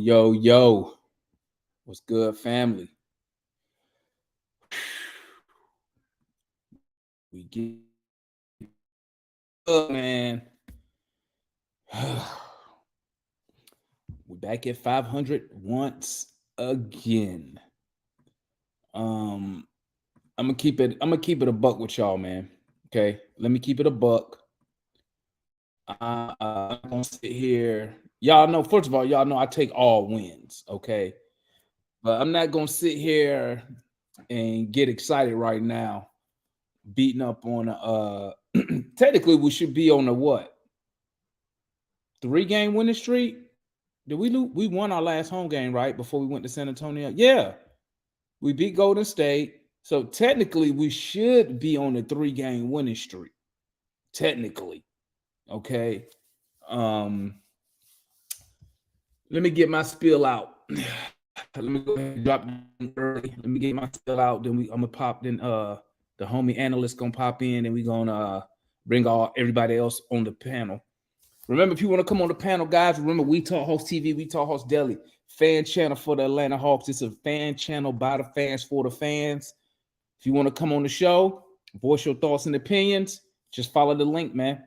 Yo. What's good, family? We get up, man. We're back at 500 once again. Um, I'm gonna keep it a buck with y'all, man. Okay, let me keep it a buck. I'm gonna sit here. Y'all know, first of all, y'all know I take all wins, okay? But I'm not gonna sit here and get excited right now, beating up on technically we should be on a what? 3-game winning streak? Did we lose? We won our last home game, right? Before we went to San Antonio. Yeah. We beat Golden State. So technically, we should be on a 3-game winning streak. Technically. Okay. Let me get my spill out. Let me go ahead and drop early. Let me get my spill out. Then I'm gonna pop. Then the homie analyst gonna pop in, and we gonna bring everybody else on the panel. Remember, if you want to come on the panel, guys, remember We Talk Hawks TV, We Talk Hawks Daily, fan channel for the Atlanta Hawks. It's a fan channel by the fans for the fans. If you want to come on the show, voice your thoughts and opinions, just follow the link, man.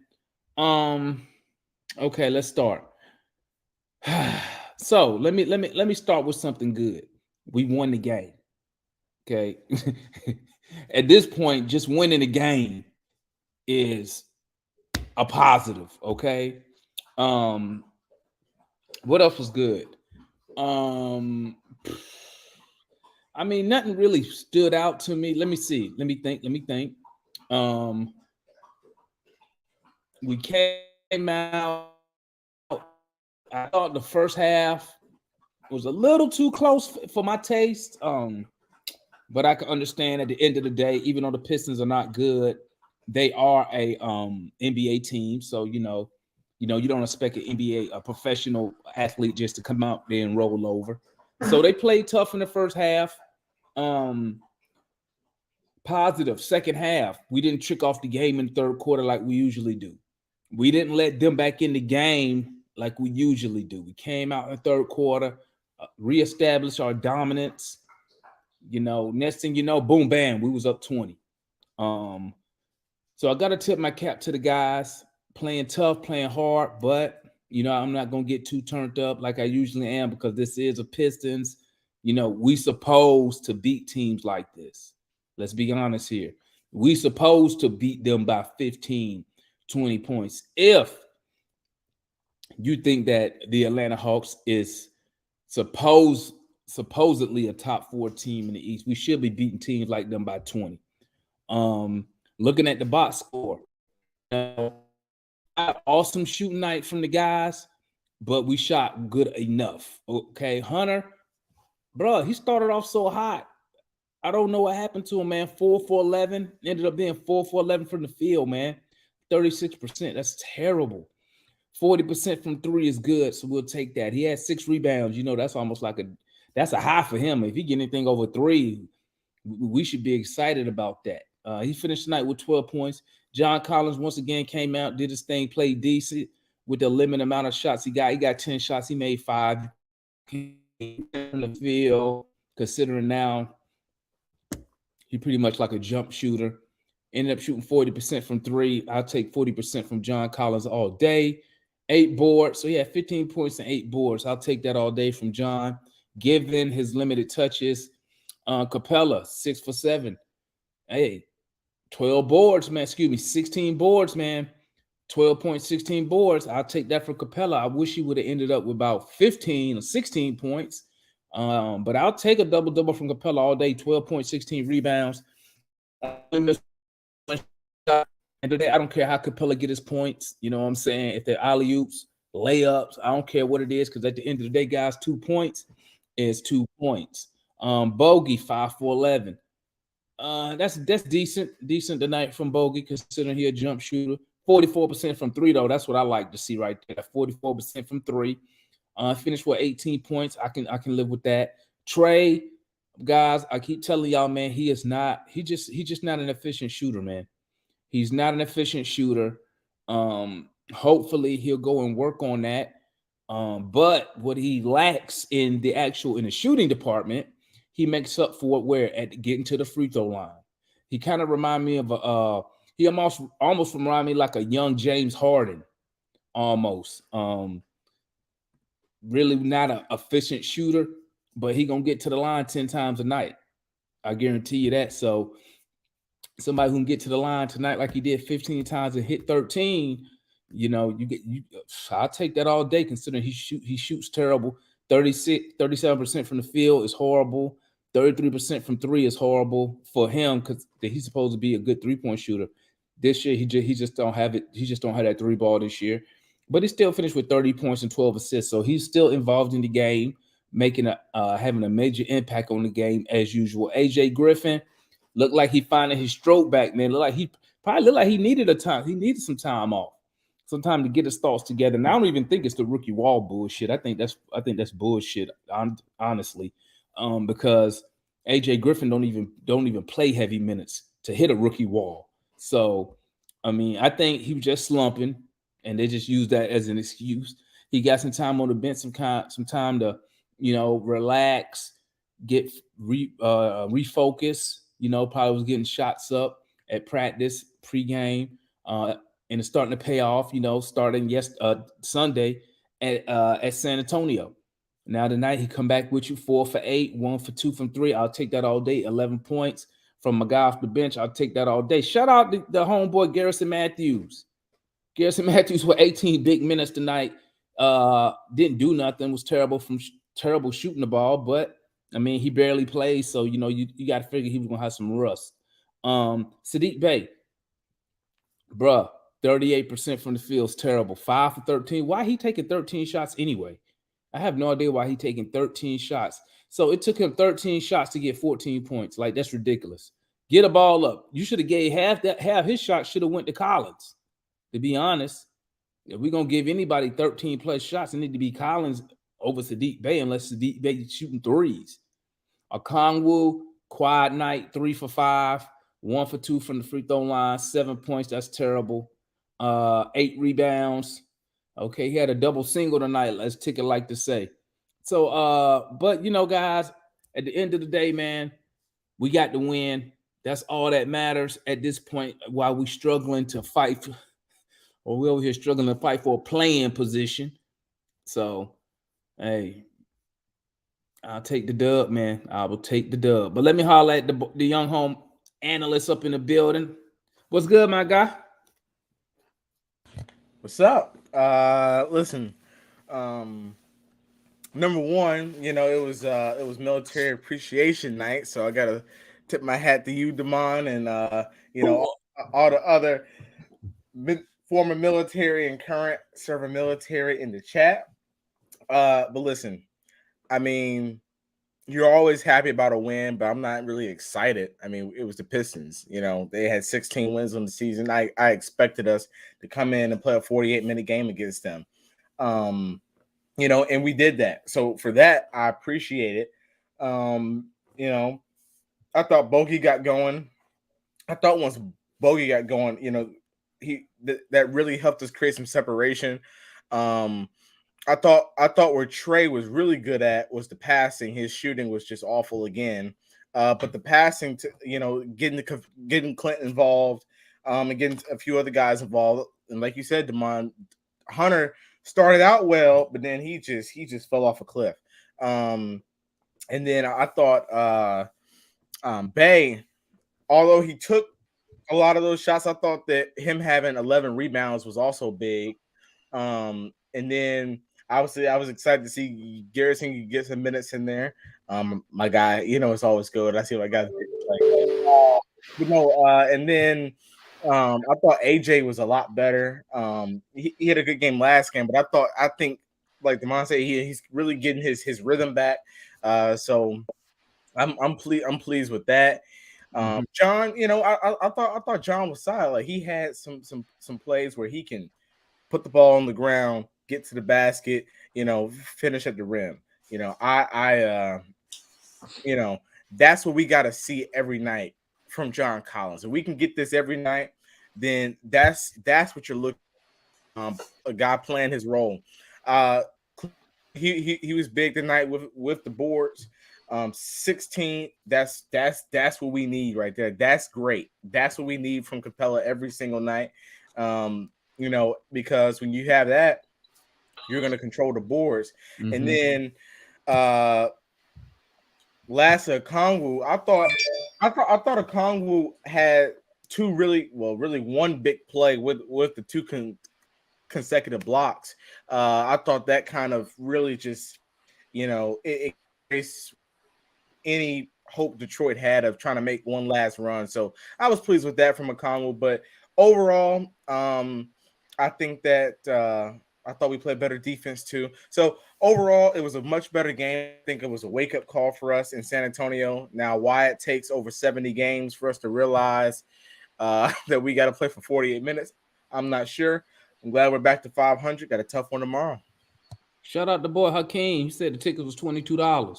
Okay, let's start. So let me start with something good. We won the game. Okay. At this point, just winning the game is a positive. Okay. What else was good? I mean, nothing really stood out to me. Let me see. Let me think. We came out. I thought the first half was a little too close for my taste. But I can understand at the end of the day, even though the Pistons are not good, they are a NBA team. So you don't expect a professional athlete just to come out there and roll over. So they played tough in the first half. Positive second half. We didn't trick off the game in the third quarter like we usually do. We didn't let them back in the game like we usually do. We came out in the third quarter, reestablished our dominance. Next thing you know, boom, bam, we was up 20. So I got to tip my cap to the guys, playing tough, playing hard, but I'm not gonna get too turned up like I usually am because this is a Pistons. We supposed to beat teams like this. Let's be honest here. We supposed to beat them by 15, 20 points. If you think that the Atlanta Hawks is supposedly a top 4 team in the East, we should be beating teams like them by 20. Looking at the box score, awesome shooting night from the guys, but we shot good enough. Okay, Hunter, bro, he started off so hot. I don't know what happened to him, man. 4 for 11, ended up being 4 for 11 from the field, man. 36%. That's terrible. 40% from 3 is good, so we'll take that. He had 6 rebounds. That's almost like that's a high for him. If he get anything over 3, we should be excited about that. He finished tonight with 12 points. John Collins once again came out, did his thing, played decent with the limited amount of shots he got. He got 10 shots. He made 5 in the field, considering now he pretty much like a jump shooter. Ended up shooting 40% from 3. I'll take 40% from John Collins all day. 8 boards. So he had 15 points and 8 boards. I'll take that all day from John, given his limited touches. Capela, 6 for 7. Hey, 12 boards, man. 16 boards, man. 12 points, 16 boards. I'll take that for Capela. I wish he would have ended up with about 15 or 16 points. But I'll take a double-double from Capela all day. 12 points, 16 rebounds. And today, I don't care how Capela get his points. You know what I'm saying? If they're alley-oops, layups, I don't care what it is, because at the end of the day, guys, 2 points is 2 points. Bogey, 5 for 11. That's decent tonight from Bogey, considering he a jump shooter. 44% from 3, though. That's what I like to see right there. 44% from 3. Finished with 18 points. I can live with that. Trey, guys, I keep telling y'all, man, he's just not an efficient shooter, man. He's not an efficient shooter. Hopefully he'll go and work on that. But what he lacks in the shooting department, he makes up for it where at getting to the free throw line. He kind of remind me of he almost remind me like a young James Harden almost. Really not an efficient shooter, but he gonna get to the line 10 times a night. I guarantee you that. So somebody who can get to the line tonight like he did 15 times and hit 13, I'll take that all day considering he shoots terrible. 37% from the field is horrible. 33% from three is horrible for him because he's supposed to be a good three-point shooter. This year he just don't have it. He just don't have that three ball this year. But he still finished with 30 points and 12 assists. So he's still involved in the game, having a major impact on the game as usual. AJ Griffin looked like he finding his stroke back, man. Looked like he needed He needed some time off, some time to get his thoughts together. And I don't even think it's the rookie wall bullshit. I think that's bullshit, honestly, because AJ Griffin don't even play heavy minutes to hit a rookie wall. So, I mean, I think he was just slumping, and they just used that as an excuse. He got some time on the bench, some time to relax, get refocus. Probably was getting shots up at practice pregame, and it's starting to pay off. Starting Sunday at San Antonio. Now tonight he come back with you 4 for 8, 1 for 2 from 3. I'll take that all day. 11 points from my guy off the bench. I'll take that all day. Shout out the homeboy Garrison Matthews. Garrison Matthews with 18 big minutes tonight. Didn't do nothing. Was terrible shooting the ball, but I mean he barely played, so you got to figure he was gonna have some rust. Sadiq Bey, bruh, 38% from the field is terrible. 5 for 13. Why he taking 13 shots anyway? I have no idea why he taking 13 shots. So it took him 13 shots to get 14 points. Like, that's ridiculous. Get a ball up. You should have gave half his shots should have went to Collins. To be honest, if we're gonna give anybody 13 plus shots, it need to be Collins over Sadiq Bey, unless Sadiq Bey shooting threes. Okongwu, quiet night, 3 for 5, 1 for 2 from the free throw line, 7 points. That's terrible. 8 rebounds. Okay, he had a double single tonight, let's take it like to say. So, but guys, at the end of the day, man, we got the win. That's all that matters at this point. While we struggling to fight, or we over here struggling to fight for a playing position. So, hey, I'll take the dub, man. I will take the dub. But let me holler at the young home analyst up in the building. What's good, my guy? What's up? Listen, number one, it was Military Appreciation Night, so I gotta tip my hat to you, Damon, and all the other former military and current serving military in the chat. But listen, I mean, you're always happy about a win, but I'm not really excited. I mean, it was the Pistons. They had 16 wins on the season. I expected us to come in and play a 48-minute game against them. And we did that. So for that, I appreciate it. I thought Bogey got going. I thought once Bogey got going, that really helped us create some separation. I thought where Trey was really good at was the passing. His shooting was just awful again. But the passing to getting Clint involved, and getting a few other guys involved, and like you said, Damon Hunter started out well, but then he just fell off a cliff. And then I thought Bey, although he took a lot of those shots, I thought that him having 11 rebounds was also big. And then obviously I was excited to see Garrison get some minutes in there. My guy, it's always good. I see my guys and then I thought AJ was a lot better. He had a good game last game, but I think like Damon said, he's really getting his rhythm back. So I'm pleased with that. John, I thought John was solid. Like, he had some plays where he can put the ball on the ground, get to the basket, finish at the rim. That's what we got to see every night from John Collins. If we can get this every night, then that's what you're looking. A guy playing his role. Clint he was big tonight with the boards. 16. That's what we need right there. That's great. That's what we need from Capela every single night. Because when you have that, you're going to control the boards. Mm-hmm. And then last Okongwu, I thought Okongwu had really one big play with the two consecutive blocks. I thought that kind of really just, it any hope Detroit had of trying to make one last run. So I was pleased with that from Okongwu. But overall, I think that I thought we played better defense too. So overall, it was a much better game. I think it was a wake-up call for us in San Antonio. Now, why it takes over 70 games for us to realize that we got to play for 48 minutes, I'm not sure. I'm glad we're back to 500. Got a tough one tomorrow. Shout out the boy Hakeem. He said the ticket was $22.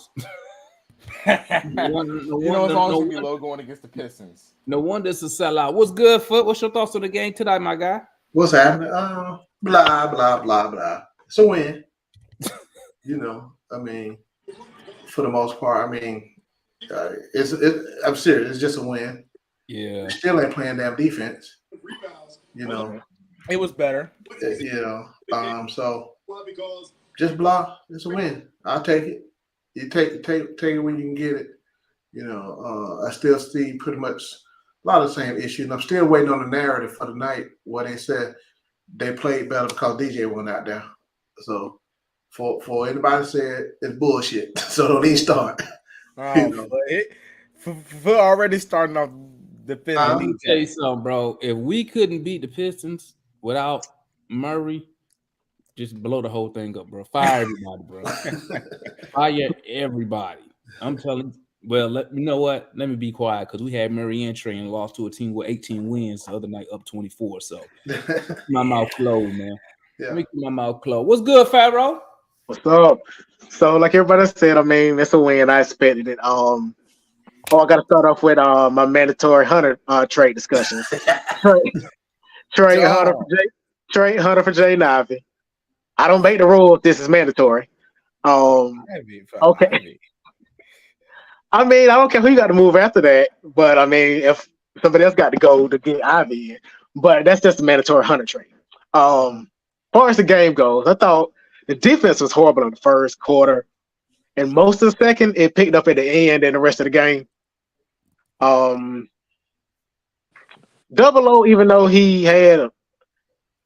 As long as we be low going against the Pistons. No wonder it's a sellout. What's good, Foot? What's your thoughts on the game tonight, my guy? What's happening? Blah, blah, blah, blah. It's a win. I mean, for the most part, I mean, I'm serious. It's just a win. Yeah. We still ain't playing damn defense. It was better. So just blah. It's a win. I'll take it. You take it when you can get it. I still see pretty much a lot of the same issues. And I'm still waiting on the narrative for the night where they said they played better because DJ went out there. So for anybody said it's bullshit. So don't even start. For already starting off the fifth. Let me tell you something, bro. If we couldn't beat the Pistons without Murray, just blow the whole thing up, bro. Fire everybody, bro. Fire everybody. I'm telling you. Well, you know what? Let me be quiet because we had Murray and Trey and lost to a team with 18 wins the other night, up 24. So my mouth closed, man. Yeah. Let me keep my mouth closed. What's good, Pharaoh? What's up? So, like everybody said, I mean, it's a win. I expected it. I got to start off with my mandatory Hunter trade discussion. Trey Hunter for Jay Nivey. I don't make the rule if this is mandatory. Okay. I mean, I don't care who you got to move after that, but I mean, if somebody else got to go to get Ivy in, but that's just a mandatory Hunter trade. As far as the game goes, I thought the defense was horrible in the first quarter, and most of the second, it picked up at the end and the rest of the game. Double O, even though he had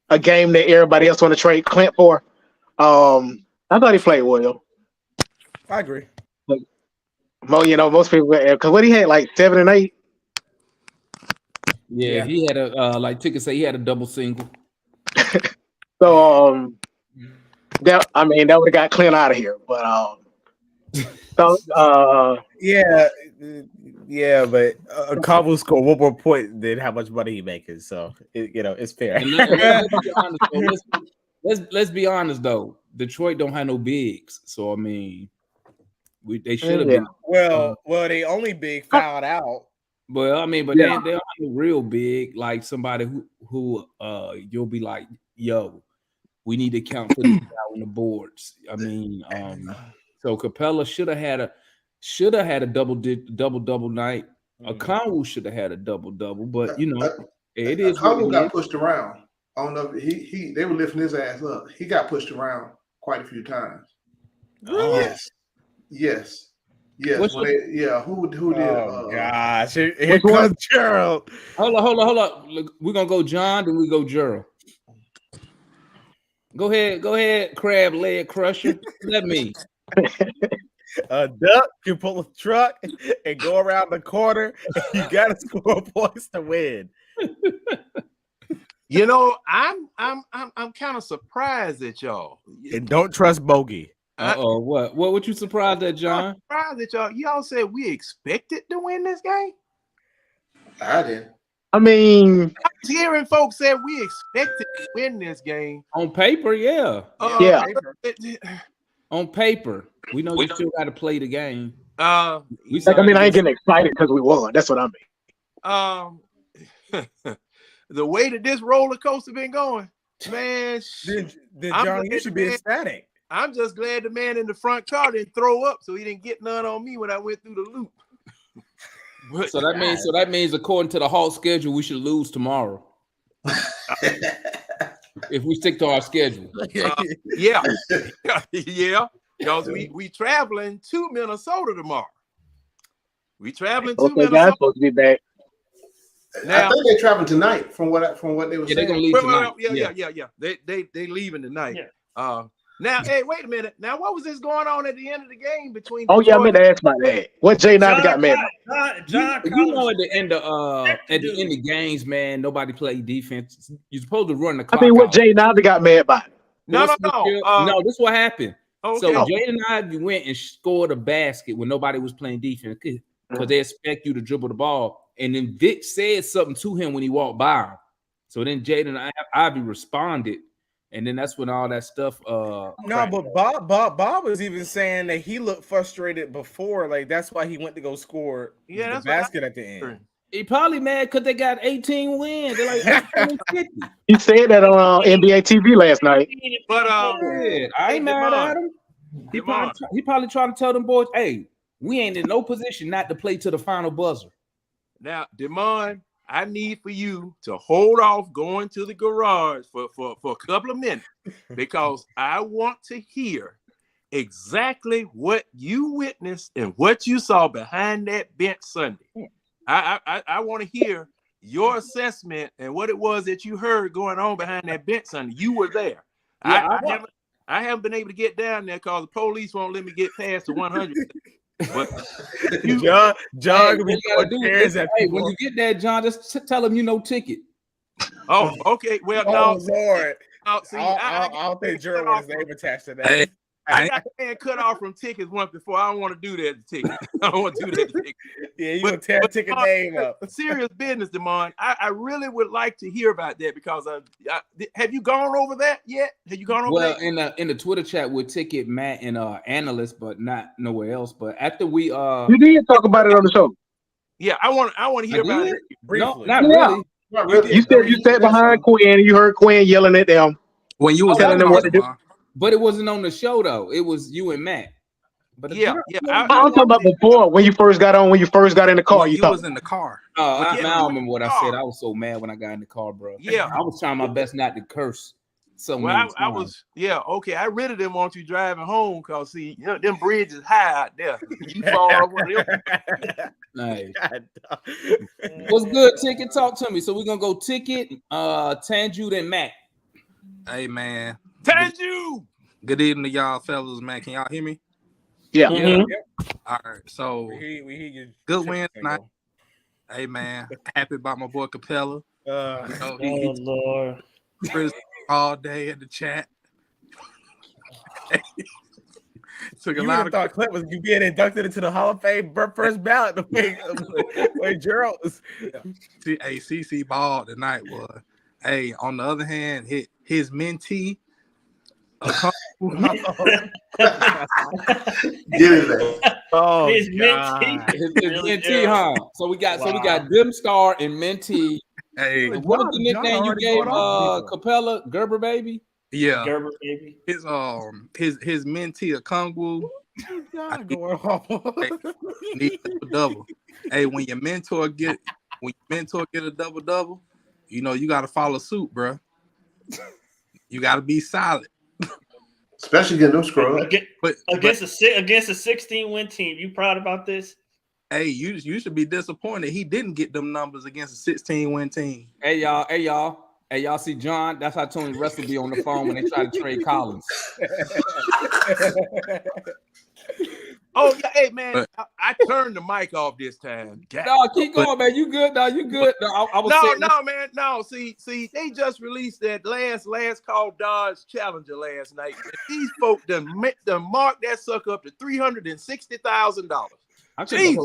a game that everybody else want to trade Clint for, I thought he played well. I agree. Most people, because what he had, like 7 and 8. Yeah, he had a like Ticket say he had a double single. So that would have got Clint out of here. But but Cabo scored one more point than how much money he making, so it's fair. Let's be honest though. Detroit don't have no bigs, so I mean. They should have been. Well, they only big fouled out. Well, I mean, but they're not real big, like somebody who you'll be like, yo, we need to count for this guy on the boards. I mean, so Capela should have had a double night. Okongwu should have had a double, but it is. Okongwu got pushed around. I don't know if they were lifting his ass up. He got pushed around quite a few times. Really? Yes. Who did? Oh gosh! Here comes Gerald. Hold on. Look, we're gonna go John, then we go Gerald. Go ahead, crab leg crusher. Let me. A duck can pull a truck and go around the corner. And you gotta score points to win. I'm kind of surprised at y'all. And don't trust Bogey. What you surprised at, John? I'm surprised at y'all said we expected to win this game. I did. I mean, I was hearing folks say we expected to win this game on paper. Yeah. On paper, we know we still got to play the game. I ain't getting excited because we won. That's what I mean. The way that this roller coaster been going, man. Then John, you should be ecstatic. I'm just glad the man in the front car didn't throw up, so he didn't get none on me when I went through the loop. But, So that means according to the Hawk schedule, we should lose tomorrow. If we stick to our schedule. Yeah. Because we traveling to Minnesota tomorrow. We traveling to Okay, guys, Minnesota. supposed to be back. I think they're traveling tonight from what they were saying. They're gonna leave tonight. Yeah. They leaving tonight. Yeah. Now, hey, wait a minute. Now, what was this going on at the end of the game between? Oh yeah, I meant to ask about that. What Jay Nine got mad about? You know, at the end of games, man, nobody play defense. You're supposed to run the clock. I mean, what out. Jay Nine got mad about? No. No, this is what happened. Okay. So Jaden Ivey went and scored a basket when nobody was playing defense because they expect you to dribble the ball. And then Vic said something to him when he walked by him. So then Jaden Ivey responded. And then that's when all that stuff. No, but Bob was even saying that he looked frustrated before. Like that's why he went to go score the basket at the end. He probably mad because they got 18 wins. They're like 18 50. He said that on NBA TV last night. But I ain't mad at him. He probably trying to tell them boys, hey, we ain't in no position not to play to the final buzzer. Now, Demond, I need for you to hold off going to the garage for a couple of minutes because I want to hear exactly what you witnessed and what you saw behind that bench Sunday. I want to hear your assessment and what it was that you heard going on behind that bench Sunday. You were there. Yeah, I haven't been able to get down there because the police won't let me get past the 100. But John, when you get there, John, just tell him you no ticket. Oh, okay. Well, Lord. See, I don't think Jared was name attached to that. Hey, I got the man cut off from tickets once before. I don't want to do that to ticket. I don't want to do that to ticket. Yeah, you gonna tear ticket name up. Serious business, Demond. I really would like to hear about that because have you gone over that yet? Have you gone over that? Well, in the Twitter chat with Ticket, Matt, and Analyst, but not nowhere else. But after we you did talk about it on the show. Yeah, I want to hear about it briefly. No, not really. Not really. You said you sat behind Quinn and you heard Quinn yelling at them when you was telling them what to do. But it wasn't on the show though. It was you and Matt. But I'm talking about before when you first got on, when you first got in the car. When you was in the car. I don't remember what I said. I was so mad when I got in the car, bro. Yeah, I was trying my best not to curse. I was. Yeah, okay. I really didn't want you driving home because see, you know, them bridges high out there. You fall off one of them. Nice. What's good, Ticket? Talk to me. So we're gonna go Ticket, Tanju, then Matt. Hey man. Tanju. Good evening to y'all fellas, man. Can y'all hear me? Yeah. Mm-hmm. All right. So we hear you. Good win tonight. Hey man, happy about my boy Capela. Oh Lord. All day in the chat. Took a lot of thought Clint was being inducted into the Hall of Fame first ballot the way Gerald was. Hey, CC ball tonight was. Hey, on the other hand, his mentee. Get it there. Oh, His God. His mentee, huh? So we got Dim Star and mentee. Hey, what was the nickname you gave Capela? Gerber baby? Yeah. Gerber baby. His mentee, a Kongwu. Need a double. Hey, when your mentor get a double, you know you gotta follow suit, bro. You gotta be solid. Especially getting them scrubs. Against a 16-win team. You proud about this? Hey, you should be disappointed. He didn't get them numbers against a 16-win team. Hey y'all see John? That's how Tony Russell be on the phone when they try to trade Collins. Oh yeah, hey man, I turned the mic off this time. No, keep going, man. You good? No, you good? No, man. No, see, they just released that last call Dodge Challenger last night. And these folk done marked that sucker up to $360,000. I could have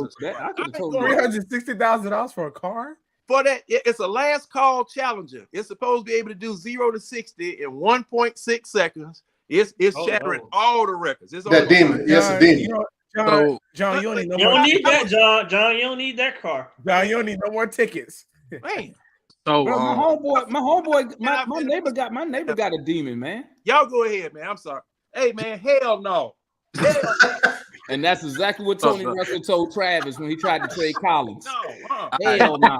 told $360,000 for a car? For that, it's a last call Challenger. It's supposed to be able to do 0 to 60 in 1.6 seconds. It's shattering all the records. It's that demon. Yes, a demon. John, you don't need no you more. Don't need that, John. You don't need that car. John, you don't need no more tickets. Man. So bro, my neighbor got a demon, man. Y'all go ahead, man. I'm sorry. Hey man, hell no. Hell And that's exactly what Tony Russell told Travis when he tried to trade Collins. no. Hell no.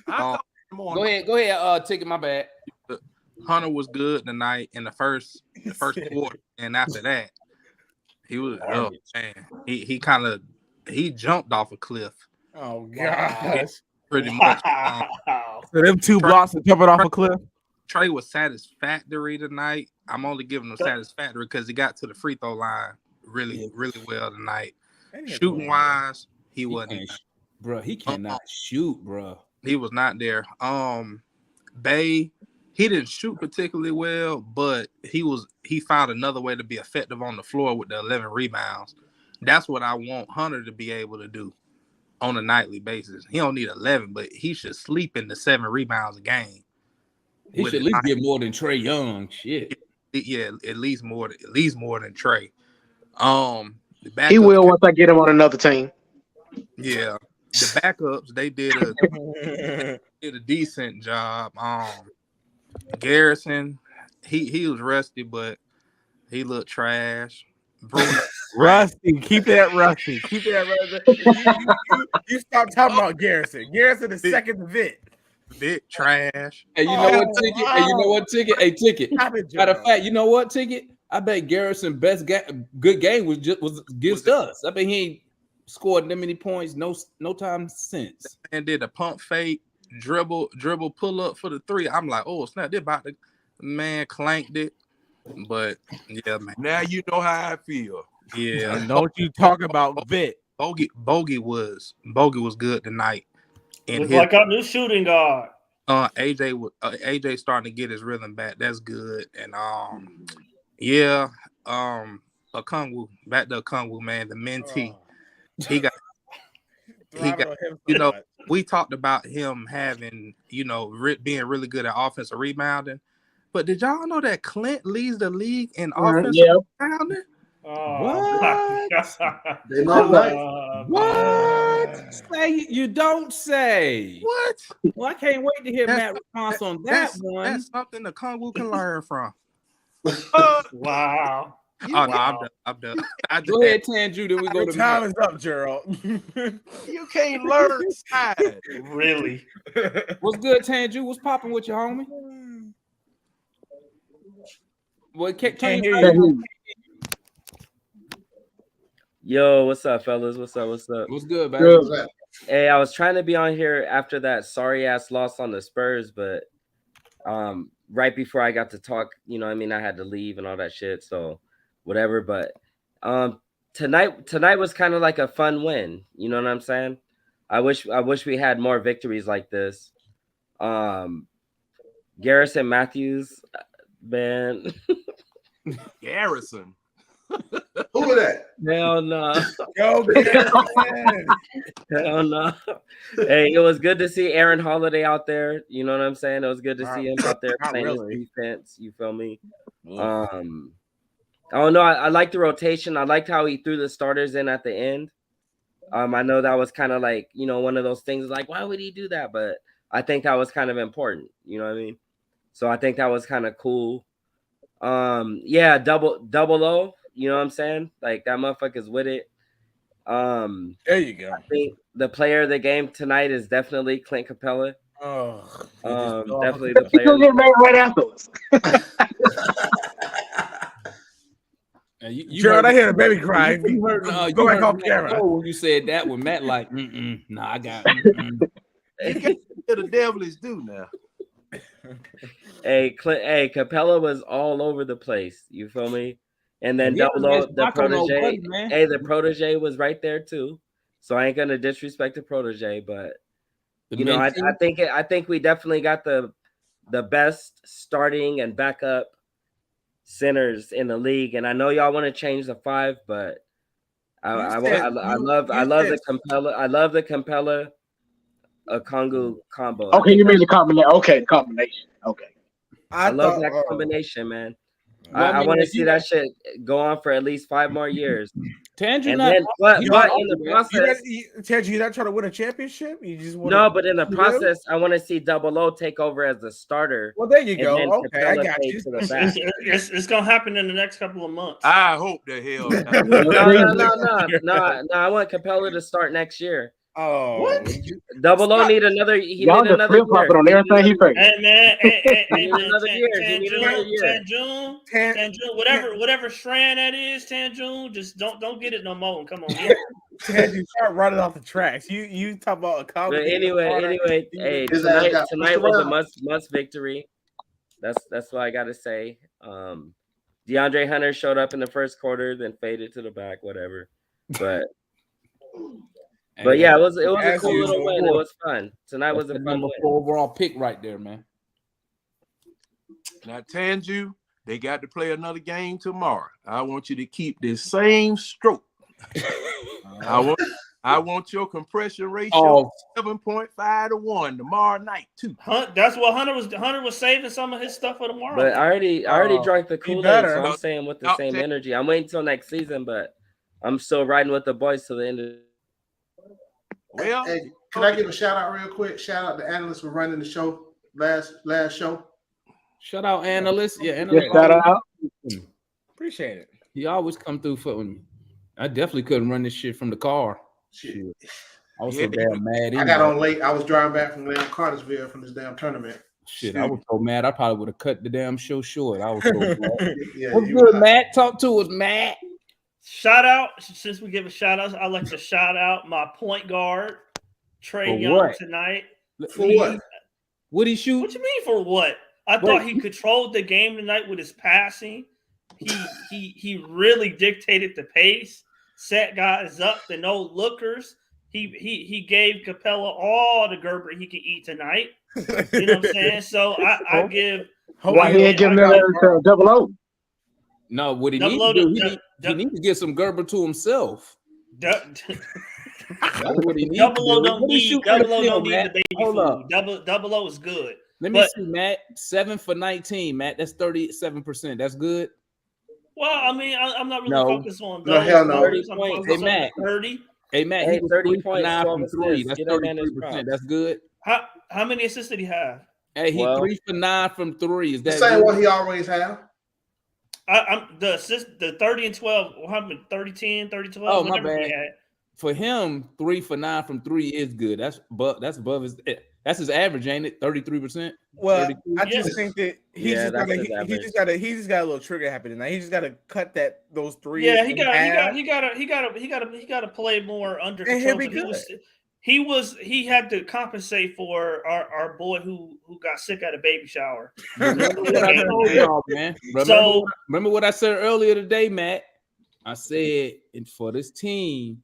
I called him on. Go ahead. Ticket, my bad. Hunter was good tonight in the first quarter, and after that, he was he jumped off a cliff. Oh gosh. Pretty much. So them two blocks are jumping off a cliff. Trey was satisfactory tonight. I'm only giving him satisfactory because he got to the free throw line really well tonight. Shooting wise, he wasn't. Bro, he cannot shoot, bro. He was not there. Bay, he didn't shoot particularly well, but he found another way to be effective on the floor with the 11 rebounds. That's what I want Hunter to be able to do on a nightly basis. He don't need 11, but he should sleep in the 7 rebounds a game. He should at least get more than Trey Young. Shit. Yeah, at least more than Trey. He will once I get him on another team. Yeah, the backups they did a decent job. Garrison, he was rusty, but he looked trash. Bruno, Rusty, keep that rusty. Keep that rusty. You stop talking about Garrison. Garrison is second to Vic. Vic trash. Hey, you know what, Ticket? Wow. Hey, you know what, Ticket? Hey, Ticket. Stop it, Matter of Joe. fact, you know what, Ticket? I bet Garrison good game was against us. I bet he ain't scored that many points no time since. And did a pump fake, dribble, pull up for the 3. I'm like, oh snap! They about to clanked it, but yeah, man. Now you know how I feel. Yeah, And don't you talk about Vic. Bogey was good tonight. And Looks like our new shooting guard. AJ starting to get his rhythm back. That's good. And Okongwu, back to Okongwu, man, the mentee. He got we talked about him having, being really good at offensive rebounding. But did y'all know that Clint leads the league in offensive rebounding? What? They know that. What? Say you don't say. What? Well, I can't wait to hear Matt's response on that one. That's something the Okongwu can learn from. Wow. No, I'm done. Go ahead, Tanju, then we go Your to time Matt. is up, Gerald. You can't learn side. Really? What's good, Tanju? What's popping with you, homie? Well, can't hear you. Yo, what's up, fellas? What's up? What's good, baby? Hey, I was trying to be on here after that sorry ass loss on the Spurs, but right before I got to talk, I had to leave and all that shit. So whatever. But tonight was kind of like a fun win. You know what I'm saying? I wish we had more victories like this. Garrison Matthews, man. Garrison. Who is that? Hell no. Yo, Garrison. Hell no. Hey, it was good to see Aaron Holiday out there. You know what I'm saying? It was good to see him out there playing his defense. You feel me? Oh no, I like the rotation. I liked how he threw the starters in at the end. I know that was kind of like, one of those things like, why would he do that? But I think that was kind of important. You know what I mean? So I think that was kind of cool. Yeah, double O. You know what I'm saying? Like that motherfucker's with it. There you go. I think the player of the game tonight is definitely Clint Capela. Definitely the player. He'll get made right afterwards. Gerald, I hear the baby cry. You heard, Go back off Matt camera. when you said that with Matt, like, nah, I got. You got to the devilish do now. Hey, Capela was all over the place. You feel me? And then double O, the protege. Hey, the protege was right there too. So I ain't gonna disrespect the protege, but I think we definitely got the best starting and backup centers in the league. And I know y'all want to change the 5, but I love the Capela. I love the Capela Okongwu combo. Okay, you mean the combination. Okay, combination. Okay. I love that combination, man. I want to see that shit go on for at least 5 more years. Tangier And not, then, but in the process, Tangier, you're not trying to win a championship. You just want no, but in the process, I want to see Double O take over as the starter. Well, there you go. And Okay, I Capela got fade you. to the back. It's gonna happen in the next couple of months. I hope the hell. No. I want Capela to start next year. Oh, What? Double O need another. Y'all just flip-flopping on everything he faced. Hey man, hey, another year. Tanjun, whatever strand that is, Tanjun, just don't get it no more. Come on, Tangier, start running off the tracks. You talk about a But anyway, hey, tonight was a must victory. That's what I got to say. DeAndre Hunter showed up in the first quarter, then faded to the back, whatever. But yeah, it was a cool little win. It was fun. Tonight was a fun number win. 4 overall pick right there, man. Now, Tanju, they got to play another game tomorrow. I want you to keep this same stroke. I want your compression ratio 7.5 to 1 tomorrow night too. That's what Hunter was saving some of his stuff for tomorrow. But I already drank the Kool-Aid, so I'm saying with the same energy. I'm waiting till next season, but I'm still riding with the boys to the end of. Well, hey, can I give a shout out real quick? Shout out to Analyst for running the show last show. Shout out Analyst. Yeah, Analyst. Shout out. Appreciate it. He always come through for me. I definitely couldn't run this shit from the car. Shit. I was so damn mad. Anyway. I got on late. I was driving back from damn Cartersville from this damn tournament. Shit, I was so mad. I probably would have cut the damn show short. I was so mad. What's good, Matt? Talk to us, Matt. Shout out, since we give a shout out, I'd like to shout out my point guard, Trey Young, tonight. For what? Would he shoot? What you mean for what? I thought he controlled the game tonight with his passing. He really dictated the pace, set guys up, the no lookers. He gave Capela all the Gerber he could eat tonight. You know what I'm saying? So I give. Why he ain't giving that Double O? No, what he needs to do, he needs to get some Gerber to himself. That's what he needs. Double O don't need the baby food. Double O is good. Let me see, Matt. 7 for 19, Matt. That's 37%. That's good. Well, I mean, I'm not really focused on those. No, hell no. 30 points. Hey, Matt. 30. Hey, Matt. He was 3 for 9 from 3. That's 33%. That's good. How many assists did he have? Hey, he 3 for 9 from 3. Is that the same one he always have? The assist, the 30 and 12, 30, 10, 30, 12. Oh, my bad. For him, 3 for 9 from 3 is good. That's above his. That's his average, ain't it? 33%. Well, 32? I just think that he just got a little trigger happen tonight. He just got to cut those 3. Yeah, he got to play more under control. He had to compensate for our boy who got sick at a baby shower. Remember what I said earlier today, Matt? I said, and for this team,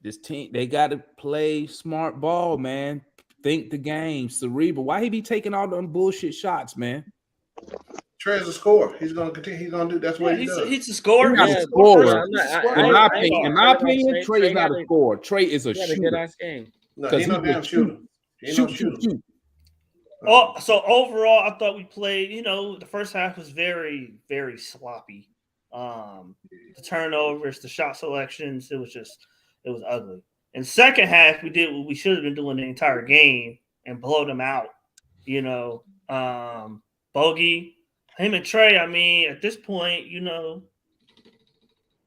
they got to play smart ball, man. Think the game, cerebral. Why he be taking all them bullshit shots, man? Trey's a scorer. He's gonna continue. He's gonna do. That's what he does. He's a scorer. He's not a scorer. In my opinion, Trey is not a scorer. Trey is a shooter. No, he's no damn shooter. Shoot. Oh, so overall, I thought we played. The first half was very, very sloppy. The turnovers, the shot selections, it was ugly. In second half, we did what we should have been doing the entire game and blow them out. Bogey, him and Trey, I mean, at this point,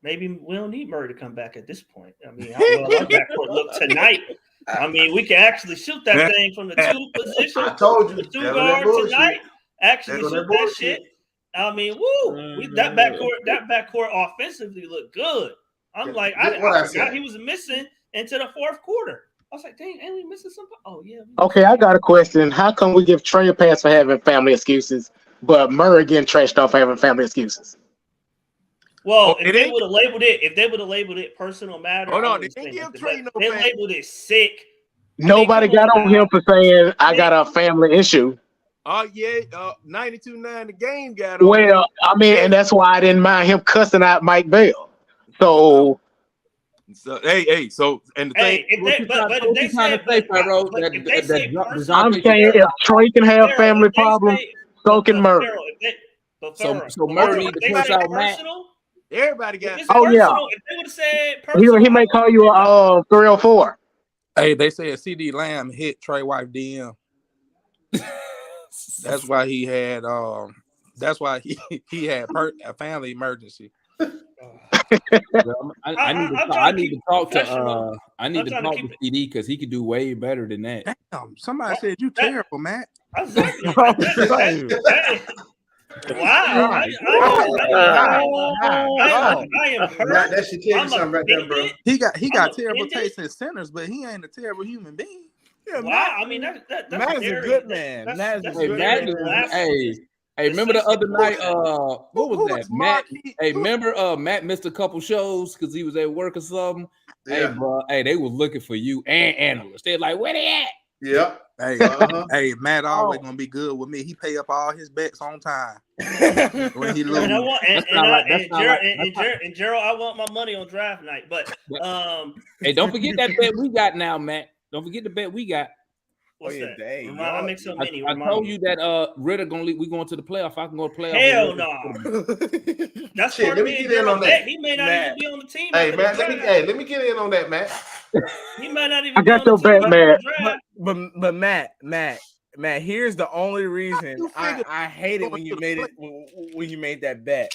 maybe we don't need Murray to come back at this point. I mean, how well our backcourt look tonight. I mean, we can actually shoot that thing from the 2 position. I told you. The 2 guard tonight. Actually shoot that shit. I mean, that backcourt offensively looked good. I'm like, I forgot he was missing into the fourth quarter. I was like, dang, ain't we missing something? Oh, yeah. Okay, I got a question. How come we give Trey a pass for having family excuses, but Murray getting trashed off for having family excuses? Well, if they would have labeled it personal matter. Hold on, they didn't give Trey no They labeled it sick. Nobody got on him for saying I got a family issue. Oh, yeah, 92-9 the game got on. Well, I mean, and that's why I didn't mind him cussing out Mike Bell. So hey, so and the thing, I'm saying if Trey can have family problems, so can Murray. But So thorough. Murray need to They push say out Matt. personal. Everybody got. If they would have said personal, he may call you a 304. Hey, they said CD Lamb hit Trey White DM. That's why he had That's why he had a family emergency. I need to talk to CD because he could do way better than that. Damn, somebody said you terrible, Matt. Exactly. Wow. I am hurt. That should tell you something right there, bro. He got terrible taste in centers, but he ain't a terrible human being. Yeah, wow. I mean, that's Matt is a good man. Hey, remember the other night? What was that? Matt. Hey, remember Matt missed a couple shows because he was at work or something. Yeah. Hey, bro. Hey, they was looking for you and analysts. They're like, where they at? Yep. Hey, hey, Matt always gonna be good with me. He pay up all his bets on time. When he loses. And Gerald, I want my money on draft night. But hey, don't forget that bet we got now, Matt. Don't forget the bet we got. What's that? I make so many. I told you that Ritter we going to the playoff. I can go to playoff. Hell no. That's shit. Let me get in on that. He may not even be on the team. Hey, Matt. Let me get in on that, Matt. He might not even. I got your bet, Matt. But Matt. Here's the only reason I hate it when you made that bet.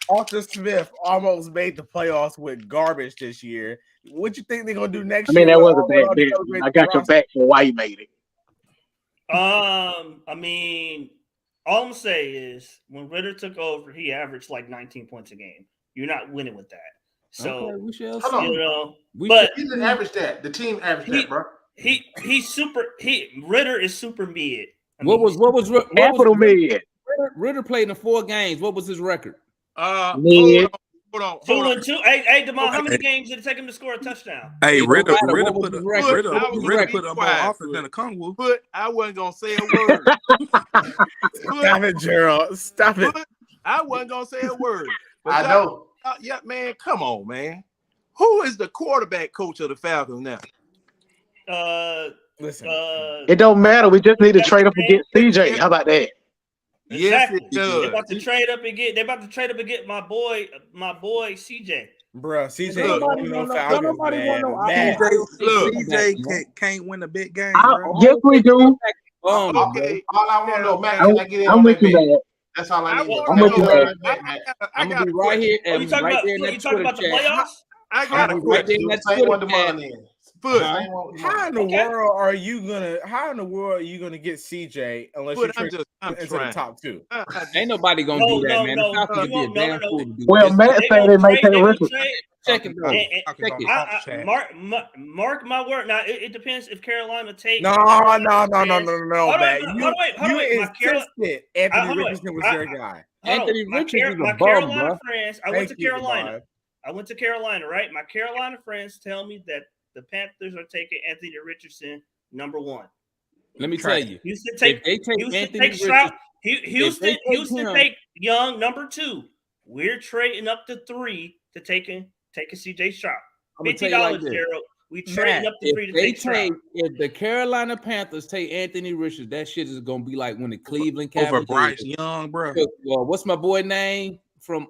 Arthur Smith almost made the playoffs with garbage this year. What you think they're gonna do next year? I mean, that was a bad bet. I got your bet for why you made it. I mean, all I'm gonna say is when Ritter took over, he averaged like 19 points a game. You're not winning with that. So okay, we shall see. But he didn't average that. The team averaged that, bro. Ritter is super mid. What was capital mid? Ritter played in 4 games. What was his record? Hold on. 2-2. Hey, Demar, how many games did it take him to score a touchdown? Hey, Ritter put up more offense than a Kongwu. But I wasn't gonna say a word. Stop it, Gerald. Stop it. I wasn't gonna say a word. I know. Yeah, man. Come on, man. Who is the quarterback coach of the Falcons now? Listen. It don't matter. We just need to trade up and get CJ. How about that? Yes, exactly. it does. They're about to trade up and get my boy CJ. Bro, CJ can't win a big game. Yes, we do. Okay. All I want to know, Matt, can I get in on that bet? That's all I need. I'm with you, man. I'm gonna be right here and you talking right about, there in that talking about the playoffs? I got a question. How in the world are you gonna get CJ unless you trade into the top 2? Ain't nobody gonna do that, man. The Falcons would be a damn fool to do well, Matt said they might take a risk. Mark my word. Now it depends if Carolina takes. No, Matt. You insisted Anthony Richardson was their guy. Anthony Richardson is a bum, Carolina bro. friends. I went to Carolina, right? My Carolina friends tell me that the Panthers are taking Anthony Richardson number 1. Let me tell you, Houston take Young number 2. We're trading up to 3 to take a CJ Stroud. $50, Gerald. We trading up to 3 to take Stroud. If the Carolina Panthers take Anthony Richardson, that shit is gonna be like when the Cleveland Cavaliers over Bryce Young, bro. What's my boy name from?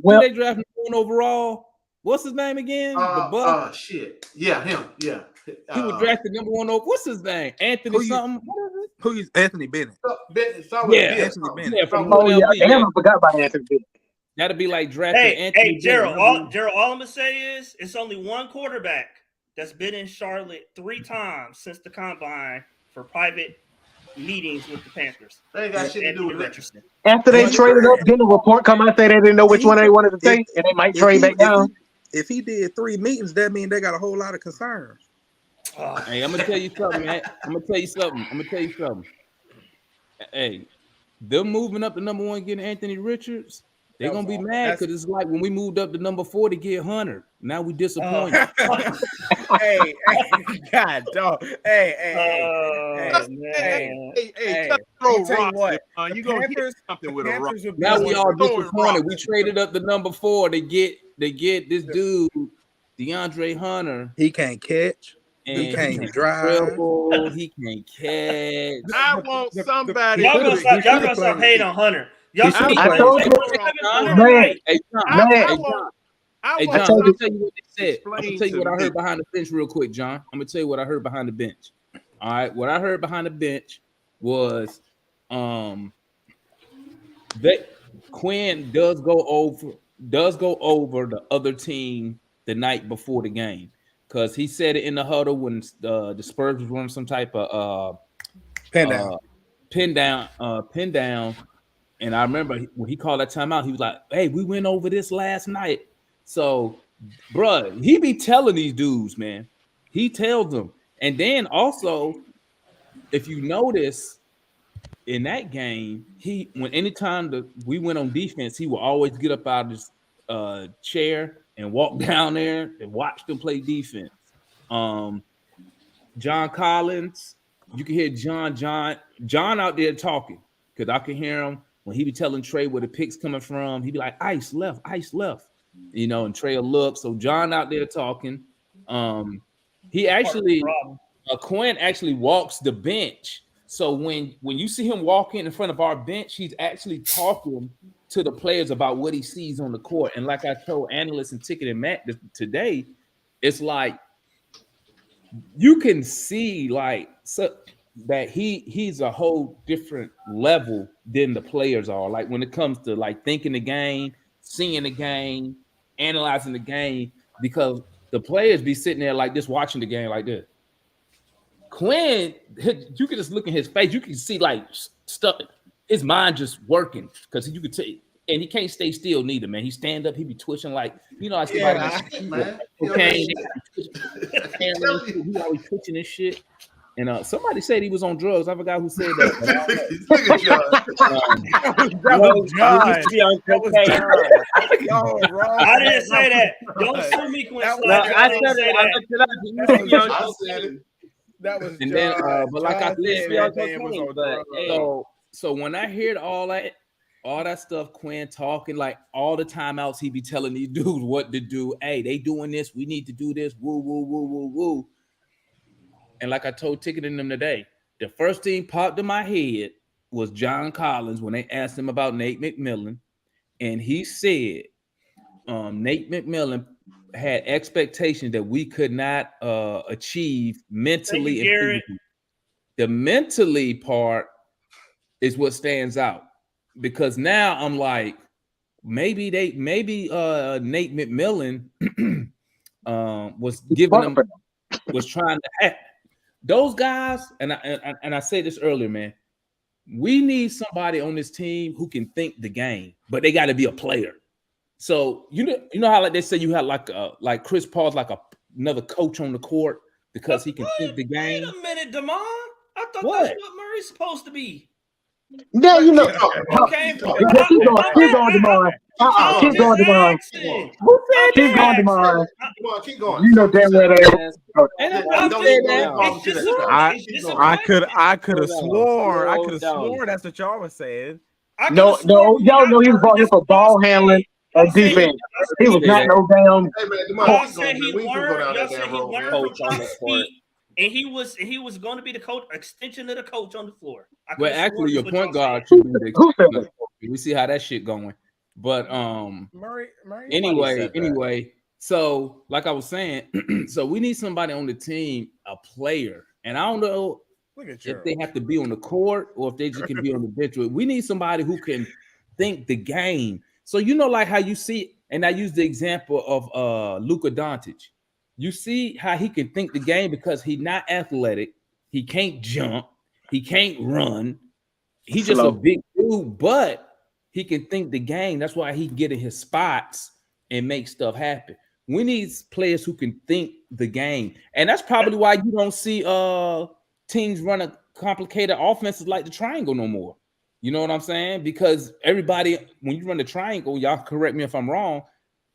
Well, they drafted 1 overall. What's his name again? The Buck. Shit. Yeah, him. Yeah. He was drafted number 1 over. What's his name? Anthony something. Who's Anthony Bennett? Anthony Bennett. Yeah, from damn, I forgot about Anthony Bennett. That'd be like drafting Hey, Anthony Gerald. All I'm gonna say is it's only one quarterback that's been in Charlotte 3 times since the combine for private meetings with the Panthers. They ain't got shit to do with Richardson. After they traded up, didn't a report come out say they didn't know which one they wanted to take, and they might trade back down? If he did 3 meetings, that means they got a whole lot of concerns. Hey, I'm gonna tell you something, man. I'm gonna tell you something. Hey, them moving up to number 1, getting Anthony Richards, they're gonna be mad because it's like when we moved up to number 4 to get Hunter. Now we disappointed. Hey, God, dog. Hey. Throw rocks. You gonna hit something with a rock. Now we all disappointed. We traded up to number 4 to get this dude, DeAndre Hunter. He can't catch. He can't drive. He can't catch. I want somebody. Y'all gonna stop hating on Hunter. Y'all He should be see- I told you, John. man. Hey, John. Man. Hey, I John. want Hey, John, I I'm told gonna you. tell you what they said. I'm gonna Explain tell you what to I heard me. behind the bench real quick, John. I'm gonna tell you what I heard behind the bench. All right, what I heard behind the bench was that Quinn does go over the other team the night before the game, because he said it in the huddle when the Spurs was running some type of pin down. And I remember when he called that timeout, he was like, "Hey, we went over this last night." So, bruh, he be telling these dudes, man. He tells them. And then also, if you notice in that game, anytime we went on defense, he will always get up out of his chair and walk down there and watch them play defense. John Collins, you can hear John out there talking, because I can hear him when he be telling Trey where the pick's coming from. He be like, ice left, and Trey will look. So John out there talking. He actually Quinn actually walks the bench. So when you see him walking in front of our bench, he's actually talking to the players about what he sees on the court. And like I told Analyst and Ticket and Matt today, it's like you can see that he's a whole different level than the players are. Like when it comes to like thinking the game, seeing the game, analyzing the game, because the players be sitting there like this, watching the game like this. Quinn, you can just look in his face. You can see like stuff. His mind just working, because you could take, and he can't stay still neither, man. He stand up, he be twitching like, I see man. okay. He always twitching and shit. And somebody said he was on drugs. I forgot who said that. Look at John. That was John. I didn't say that. Don't sue me, Quinn. I said it. I looked it up. I said it. That was And John. then, but like I said, that man was on drugs. so when I heard all that stuff, Quinn talking, like all the timeouts, he be telling these dudes what to do. Hey, they doing this. We need to do this. Woo, woo, woo, woo, woo. And like I told Ticket and them today, the first thing popped in my head was John Collins when they asked him about Nate McMillan, and he said Nate McMillan had expectations that we could not achieve mentally and physically. The mentally part is what stands out, because now I'm like, maybe Nate McMillan was trying to act. Those guys, and I said this earlier, man. We need somebody on this team who can think the game, but they got to be a player. So you know how like they say you have like Chris Paul's like another coach on the court because he can think the game. Wait a minute, Damon. I thought What? that's what Murray's supposed to be. Yeah, you know. Okay, Keep going, Demar. Keep going, Demar. Who said Keep going, that? Demar. Come on, keep going. You know damn well that. I could have sworn that's what y'all was saying. No, he was brought here for ball handling and defense. He was not no damn. Hey man, Y'all said he we can go down that damn road, learned man. from Tom's feet, and he was going to be the coach, extension of the coach on the floor. Well, actually, your point guard should be the we see how that shit going. But Murray anyway, so like I was saying, so we need somebody on the team, a player, and I don't know if they have to be on the court or if they just can be on the bench. We need somebody who can think the game. So like how you see, and I use the example of Luka Doncic. You see how he can think the game because he's not athletic, he can't jump, he can't run, he's just a big dude, but he can think the game. That's why he can get in his spots and make stuff happen. We need players who can think the game, and that's probably why you don't see teams running complicated offenses like the triangle no more. You know what I'm saying? Because everybody, when you run the triangle, y'all correct me if I'm wrong,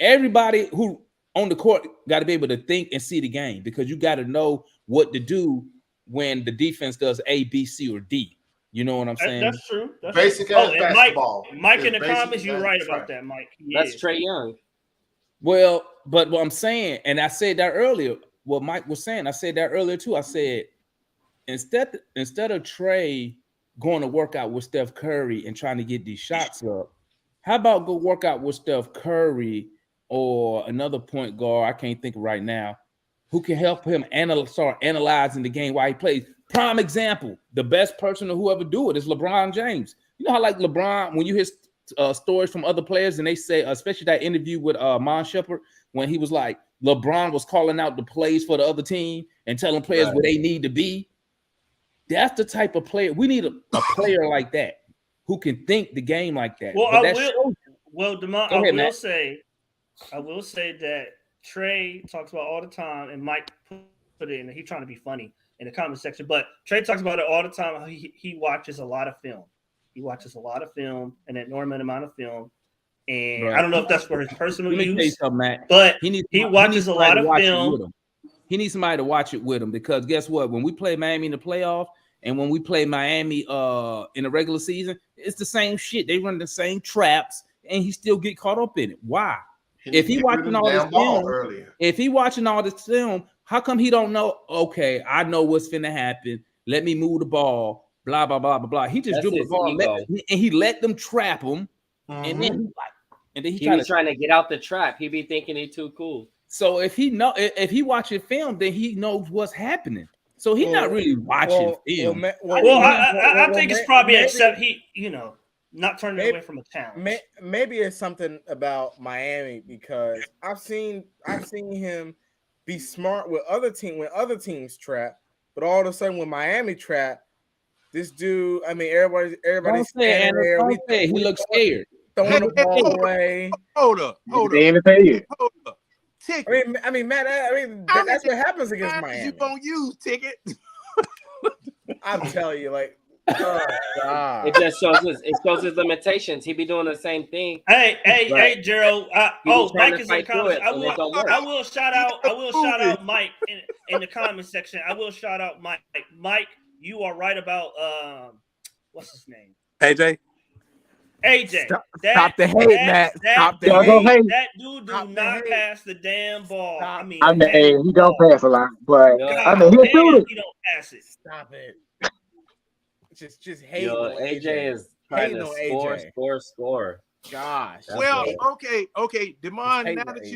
everybody who on the court got to be able to think and see the game, because you got to know what to do when the defense does A, B, C, or D. You know what I'm saying? That's true. That's basic true. ass basketball. Mike in the comments, you're right about that, Mike. That's Trey Young. Well, but what I'm saying, and I said that earlier, what Mike was saying, I said that earlier too. I said instead of Trey going to work out with Steph Curry and trying to get these shots up. How about go work out with Steph Curry or another point guard, I can't think of right now, who can help him start analyzing the game while he plays. Prime example, the best person to whoever do it is LeBron James. You know how like LeBron, when you hear stories from other players and they say, especially that interview with Mon Shepard, when he was like, LeBron was calling out the plays for the other team and telling players where they need to be. That's the type of player. We need a player like that who can think the game like that. Well, DeMond, I will say that Trey talks about all the time, and Mike put it in. He's trying to be funny in the comment section, but Trey talks about it all the time. How he watches a lot of film. He watches a lot of film, an enormous amount of film, and I don't know if that's for his personal use. But he watches a lot of film. He needs somebody to watch it with him because guess what? When we play Miami in the playoff and when we play Miami in the regular season, it's the same shit. They run the same traps, and he still get caught up in it. Why? If he watching all this film, how come he don't know? Okay, I know what's finna happen. Let me move the ball. Blah blah blah blah blah. He just dribbled the ball and he let them trap him, and then he's trying to get out the trap. He be thinking he too cool. So if he watching film, then he knows what's happening. So he's not really watching film. I think it's probably except not turning away from a challenge. Maybe it's something about Miami because I've seen him be smart with other teams trap, but all of a sudden when Miami trap, this dude, I mean everybody's standing there. He looks scared. Throwing the ball away. Hold up. Ticket. I mean, Matt. That's what happens against Miami. You gonna use Ticket? I'm telling you, like, oh God. It just shows his limitations. He be doing the same thing. Hey, Gerald. Mike is in the comments. I will shout out Mike in the comment section. I will shout out Mike. Mike, you are right about what's his name? AJ. Stop the hate, Matt. Stop the hate. That dude do not pass the damn ball. He don't pass a lot, but he'll shoot it. He don't pass it. Stop it. Just hate. AJ is trying to score. Gosh. Well, okay, DeMond. Now that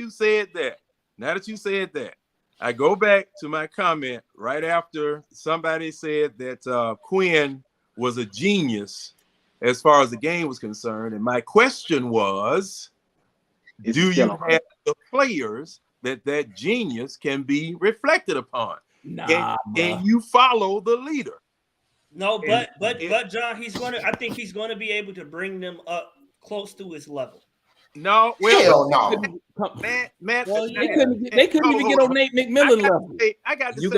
you said that, I go back to my comment right after somebody said that Quinn was a genius as far as the game was concerned. And my question was, do you have the players that genius can be reflected upon? Can you follow the leader? No, but John, I think he's gonna be able to bring them up close to his level. No, hell no. Matt, they couldn't even get on Nate McMillan level. You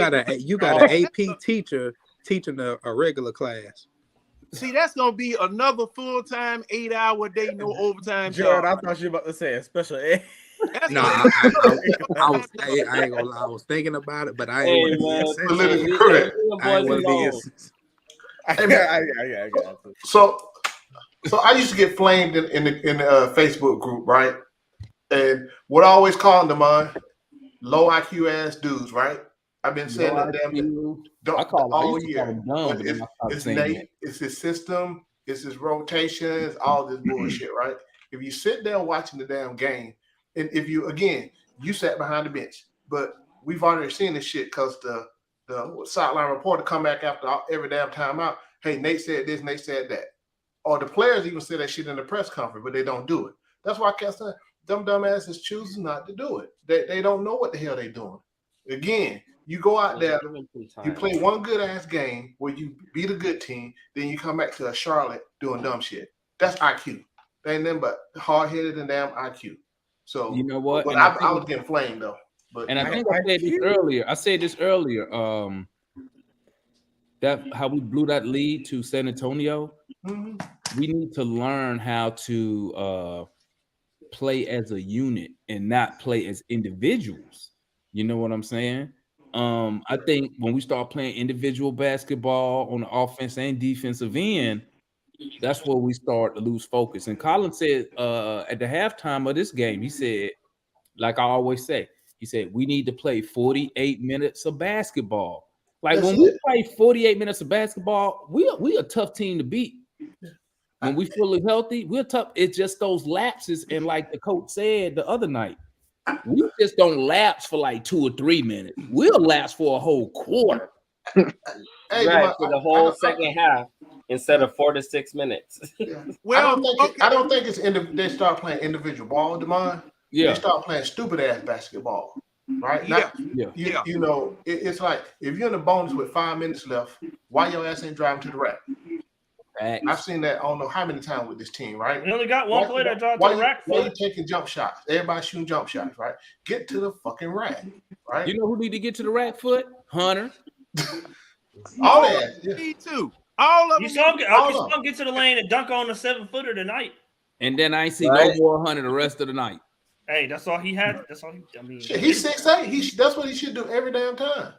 got an AP teacher teaching a regular class. See, that's gonna be another full-time 8-hour day, no overtime. Jared, I thought you were about to say a special ed. No, I ain't gonna lie. I was thinking about it, but I ain't want to be So I used to get flamed in the Facebook group, right? And what I always call them low IQ ass dudes, right? I've been saying that all year. It's Nate, it's his system, it's his rotations, all this bullshit, right? If you sit there watching the damn game, and if you sat behind the bench, but we've already seen this shit because the sideline reporter come back after every damn timeout. Hey, Nate said this, Nate said that. Or the players even say that shit in the press conference, but they don't do it. That's why I kept saying them dumbasses choosing not to do it. They don't know what the hell they doing. Again, you go out there, you play one good ass game where you beat a good team, then you come back to a Charlotte doing dumb shit. That's IQ. They ain't nothing but hard headed and damn IQ. So you know what? But I was getting flamed though. But I think I said this earlier. I said this earlier. That how we blew that lead to San Antonio. Mm-hmm. We need to learn how to play as a unit and not play as individuals. You know what I'm saying? I think when we start playing individual basketball on the offense and defensive end, that's where we start to lose focus. And Colin said at the halftime of this game, he said, like I always say, he said, we need to play 48 minutes of basketball. Like That's when we it. play 48 minutes of basketball, we a tough team to beat. When we fully healthy, we're tough. It's just those lapses, and like the coach said the other night, we just don't lapse for like 2 or 3 minutes. We'll lapse for a whole quarter. Hey, Right, for the whole second half instead of 4 to 6 minutes. Well, I don't think it's they start playing individual ball, Demond. Yeah. They start playing stupid ass basketball, right? Yeah. You know, it's like if you're in the bonus with 5 minutes left, why your ass ain't driving to the rack? I've seen that I don't know how many times with this team, right? We only got one player that drives to the rack. Why you taking jump shots? Everybody shooting jump shots, right? Get to the fucking rack, right? You know who need to get to the rack foot? Hunter. All that. Yeah. Me too. All of You them. saw him get to the lane and dunk on a 7-footer tonight. And then I ain't see no more Hunter the rest of the night. Hey, that's all he had. That's all he. I mean, Shit, he's 6'8". That's what he should do every damn time.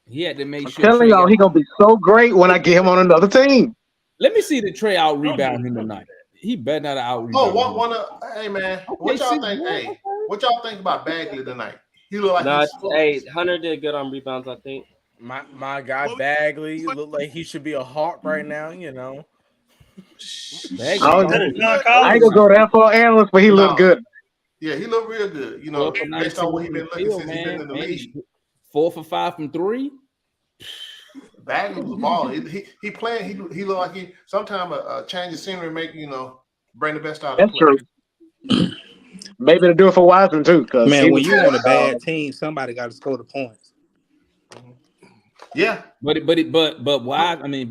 He had to make I'm sure. telling y'all, he gonna be so great when I get him on another team. Let me see the Trey out rebound him tonight. He better not out rebound. Hey man, what y'all think? Hey, what y'all think about Bagley tonight? He look like Hunter did good on rebounds, I think. My guy Bagley look like he should be a Hawk right now, you know. I ain't gonna go that far, analyst, but he looked good. Yeah, he looked real good. You know, based on what he's been looking since he's been in the league. 4 for 5 from 3. Bagley was a baller. He playing. He looked like he sometimes a change of scenery make bring the best out of. That's true. Maybe to do it for Wiseman too. Man, when you on a bad team, somebody got to score the points. Yeah, but why? I mean,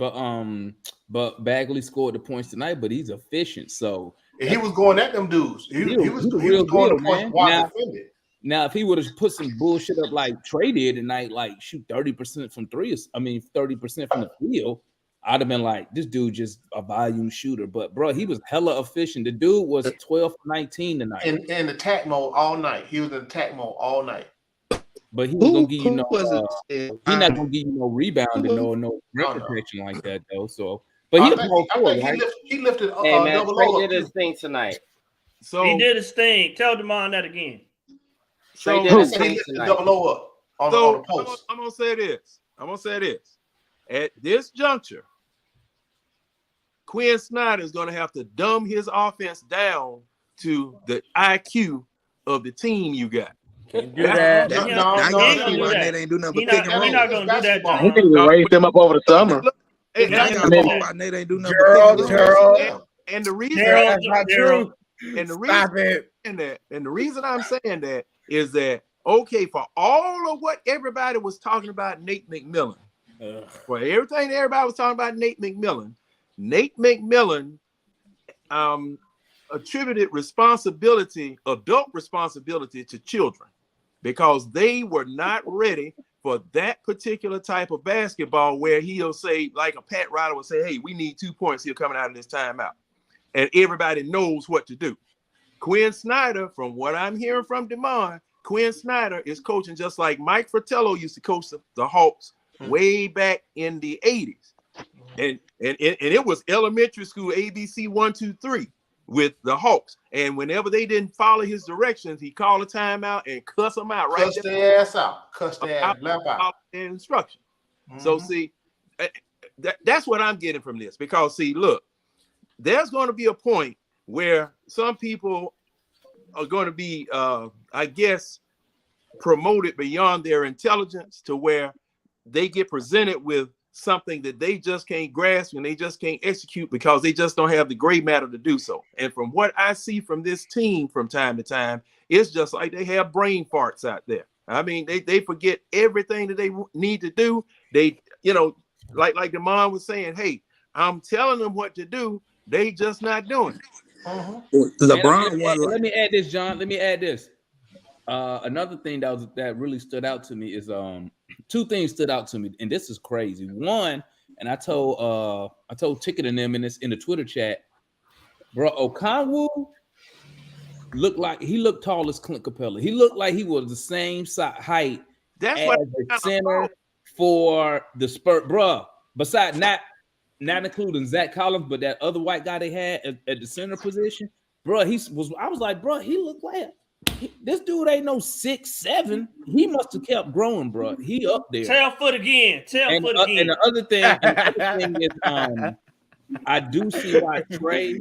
but Bagley scored the points tonight, but he's efficient. So he was going at them dudes. He was going the points while defending. Now, if he would have put some bullshit up like Trey did tonight, like shoot 30% from 3, 30% from the field, I'd have been like, this dude just a volume shooter. But bro, he was hella efficient. The dude was 12 for 19 tonight. In attack mode all night. He was in attack mode all night. But he was gonna give you he's not gonna give you no rebound and no rim protection like that though. So, but he he lifted. Hey man, Trey did his thing tonight. So he did his thing. Tell Demond that again. Trey did his thing tonight. Double low up on the post. I'm gonna say this. At this juncture, Quinn Snyder is gonna have to dumb his offense down to the IQ of the team you got. Can't do that. Now you see why Nate ain't do nothing but pick and roll. He's not going to do that. He can raise them up over the summer. Nate ain't do nothing but pick and roll. And the reason that's not true. And the reason I'm saying that is that okay, for all of what everybody was talking about Nate McMillan, for everything everybody was talking about Nate McMillan attributed adult responsibility to children because they were not ready for that particular type of basketball where he'll say, like a Pat Riley will say, hey, we need 2 points here coming out of this timeout. And everybody knows what to do. Quinn Snyder, from what I'm hearing from Demond, Quinn Snyder is coaching just like Mike Fratello used to coach the Hawks way back in the 80s. And it was elementary school ABC 1, 2, 3 with the Hawks. And whenever they didn't follow his directions, he called a timeout and cuss them out. Cuss their ass out. Cuss their ass left out. Their instruction. So see, that's what I'm getting from this. Because see, look, there's going to be a point where some people are going to be, I guess, promoted beyond their intelligence to where they get presented with something that they just can't grasp and they just can't execute because they just don't have the gray matter to do so. And from what I see from this team from time to time, it's just like they have brain farts out there. I mean, they forget everything that they need to do. They, like Demond was saying, hey, I'm telling them what to do. They just not doing it. LeBron won. Let me add this, John. Let me add this. Another thing that really stood out to me is 2 things stood out to me, and this is crazy. One, and I told Ticket and them in the Twitter chat, bro, Okongwu looked tall as Clint Capela. He looked like he was the same height as the center for the Spurs, bro. Besides not including Zach Collins, but that other white guy they had at the center position, bro. I was like, bro, he looked like This dude ain't no 6'7". He must have kept growing, bro. He up there. Tail foot again. And the other thing is, I do see why Trey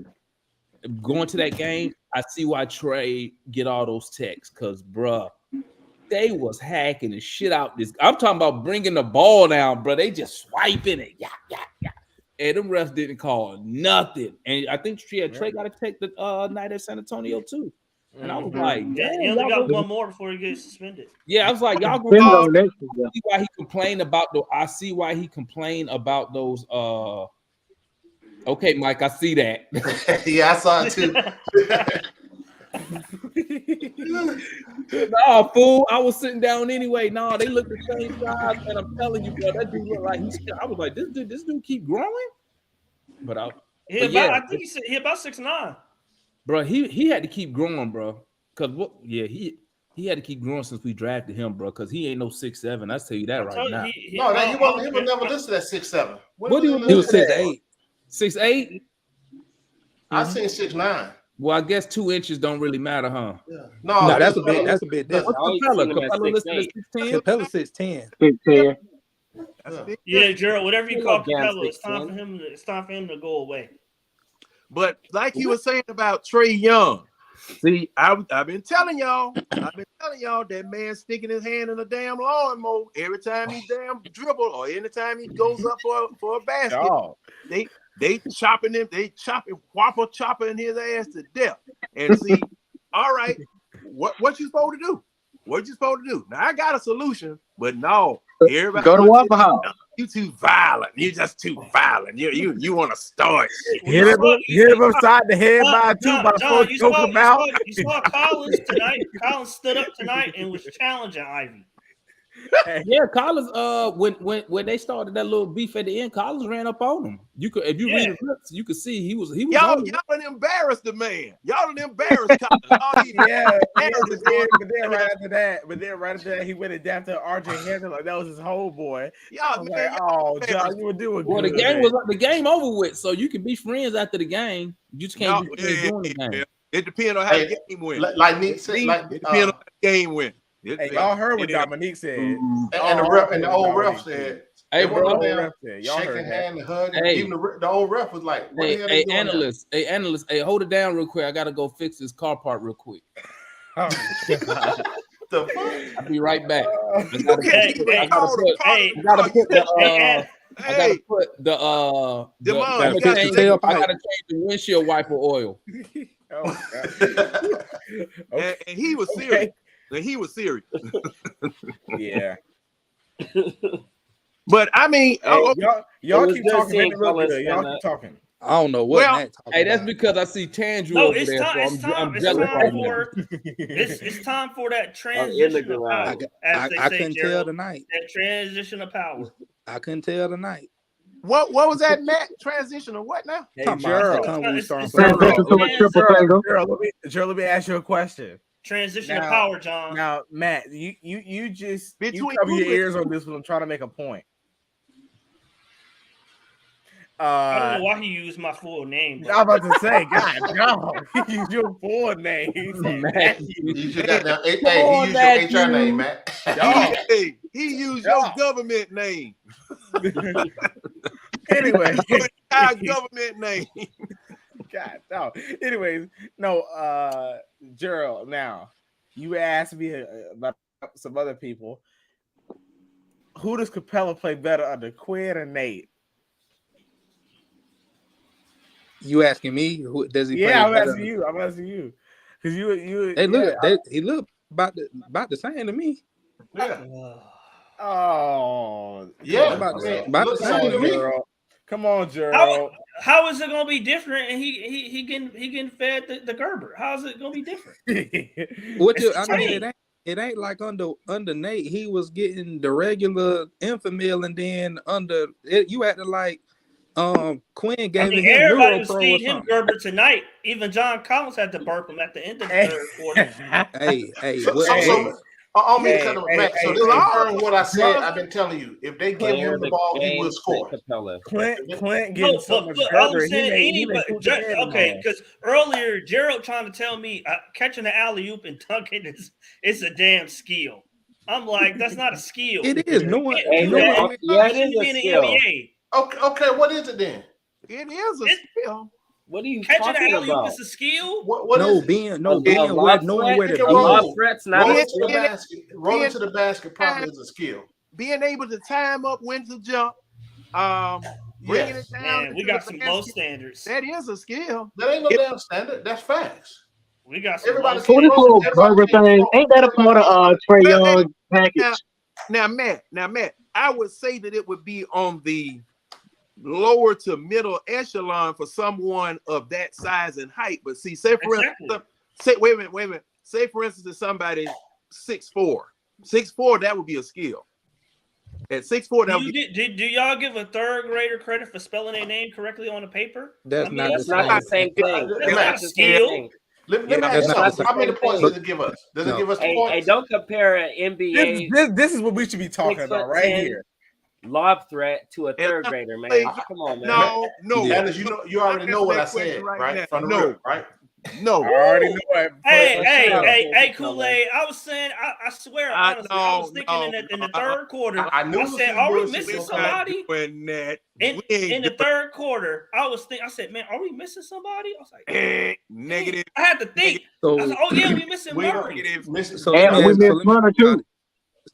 going to that game. I see why Trey get all those texts because, bro, they was hacking the shit out this. I'm talking about bringing the ball down, bro. They just swiping it, yeah. And them refs didn't call nothing. And I think Trey got to take the night at San Antonio too. And I was like, he only got one more before he gets suspended. Yeah, I was like, y'all gonna see why he complained about the. I see why he complained about those. Okay, Mike, I see that. Yeah, I saw it too. No, fool. I was sitting down anyway. No, they look the same size, and I'm telling you, bro, that dude look like he's. I was like, this dude keep growing. But I think he about 6'9". Bro, he had to keep growing, bro. Cause he had to keep growing since we drafted him, bro. Cause he ain't no 6'7". I tell you that right now. He was never listed at 6'7". What he was 6'8". 6'8". I seen 6'9". Well, I guess 2 inches don't really matter, huh? Yeah. No, that's a bit different. What's Capela listed at 6'10"? Capela 6'10". 6'10". Yeah, Gerald, whatever you call Capela, it's time for him to go away. But like he was saying about Trey Young, see, I've been telling y'all that man sticking his hand in a damn lawnmower every time he damn dribble or anytime he goes up for a basket. Oh. They chopping him, whopper chopping his ass to death. And see, all right, what you supposed to do? What you supposed to do? Now I got a solution, but no, everybody go to Waffle House. You too violent. You're just too violent. You want to start shit. Hit him upside the head by two by four, choke him out. You saw Collins tonight. Collins stood up tonight and was challenging Ivy. Yeah, Collins. When they started that little beef at the end, Collins ran up on him. If you read the clips, you could see he was. Y'all done embarrassed the man. Y'all done embarrassed Collins. But then right after that, he went and dapped to RJ Hampton like that was his whole boy. Y'all, like, oh, John, you were doing good. Well, the game over with, so you can be friends after the game. You just can't be friends during the game. It depends on how the game went. Like Nick said, it depends on how the game went. Hey, y'all heard what Dominique said, and the old ref said, "Hey, bro, shaking hand and hugging." Even the old ref was like, "Hey, analyst, hold it down real quick. I gotta go fix this car part real quick." The fuck? I'll be right back. I gotta change the windshield wiper oil. And he was serious. He was serious. Yeah. But I mean, y'all keep talking. Y'all keep talking. I don't know what. Hey, that's because I see Tandrew over there. I'm jealous it's time for that transition of power. I couldn't tell tonight. That transition of power. I couldn't tell tonight. What was that, Matt? Transition of what now? Hey, Gerald, let me ask you a question. Transition of power, John. Now, Matt, you just cover your ears on this one. I'm trying to make a point. I don't know why he used my full name. I'm about to say, God, no, he used your full name. Matt, you should got that. He used your HR name, Matt. Hey, he used your government name. Anyway, our government name. God, no. Anyways, no, Gerald, now, you asked me about some other people. Who does Capela play better under, Quinn or Nate? You asking me? Who does he play better? I'm asking you. Because you he look about the same to me. Yeah. Oh. Yeah. About the same to me. Come on, Gerald. How is it gonna be different? And he getting fed the Gerber. How is it gonna be different? It ain't like under Nate. He was getting the regular Enfamil, and then under it, you acted like Quinn gave him everybody was feeding him Gerber tonight. Even John Collins had to burp him at the end of the third quarter. I mean, Matt, so this confirms what I said. I've been telling you. If they give him the ball, he will score. Clint getting so much better. Okay, because earlier Gerald trying to tell me catching the alley oop and dunking is a damn skill. I'm like, that's not a skill. It is. No one. It is a skill. Okay, what is it then? It is a skill. What are you catching talking the alley about? oop is a skill. What no, is being it? knowing where to be. Lob threats not a skill. Rolling to the basket probably is a skill. Being able to time up when to jump, bringing it down. Man, we got some low standards. That is a skill. That ain't no damn standard. That's facts. We got some. So this little burger thing, ain't that a part of Trey Young package? Now, Matt, I would say that it would be on the lower to middle echelon for someone of that size and height. But see, say for instance, wait a minute. Say for instance, that somebody 6'4", that would be a skill. At 6'4", that would be. Do y'all give a third grader credit for spelling their name correctly on the paper? That's not the same thing. That's not a skill. Let me ask you, how many points does it give us? Does it give us the points? Hey, don't compare an NBA. This is what we should be talking about right here. Lob threat to a third grader, man. Come on, man. No. Alice, you already know what I said, right? From the rip, right? No. I already know it. Hey, Kool-Aid. I was saying, I swear, honestly, I was thinking in the third quarter. I said, are we missing somebody? In the third quarter, I said, man, are we missing somebody? I was like, negative. I had to think. So, I said, oh yeah, we missing Murray. So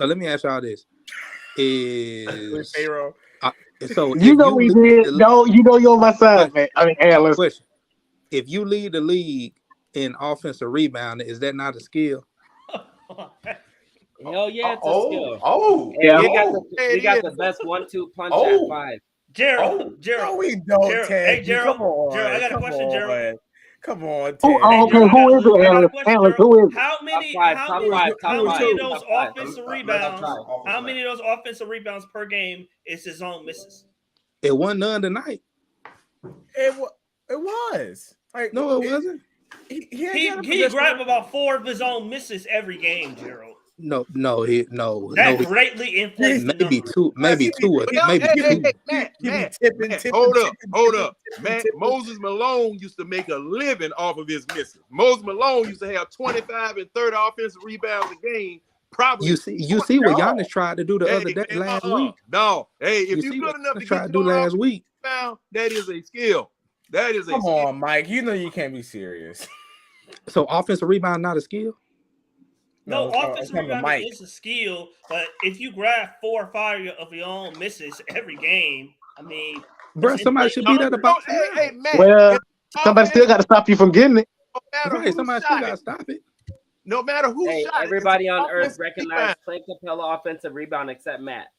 let me ask y'all this. So you know we did. No, you know you're on my side, man. I mean, Alice. Question. If you lead the league in offensive rebounding, is that not a skill? Hell yeah, it's a skill. Yeah. We got the best 1-2 punch at 5. Gerald. No, we don't, Ted. Hey, Gerald. Come on. Gerald, I got a question, Gerald. Come on, Ted. Who is it, Alice? Alice, who is it? How many of those offensive rebounds? How many of those offensive rebounds per game is his own misses? It wasn't none tonight. It was. Like, no, it wasn't. He grabbed about 4 of his own misses every game, Gerald. No. That greatly inflates the maybe two. Matt, hold up. Matt, Moses Malone used to make a living off of his misses. Moses Malone used to have 25 and 30 offensive rebounds a game. Probably. You see what Giannis tried to do the other day last week. No, hey, if you're good enough to try to do last week, that is a skill. That is a skill. Come on, Mike. You know you can't be serious. So offensive rebound not a skill? No, offensive rebound is a skill, but if you grab 4 or 5 of your own misses every game, I mean, bro, somebody should be that about. Hey, Well, somebody still got to stop you from getting it. Right, somebody still got to stop it. No matter who shot everybody on earth recognized Clint Capela offensive rebound except Matt.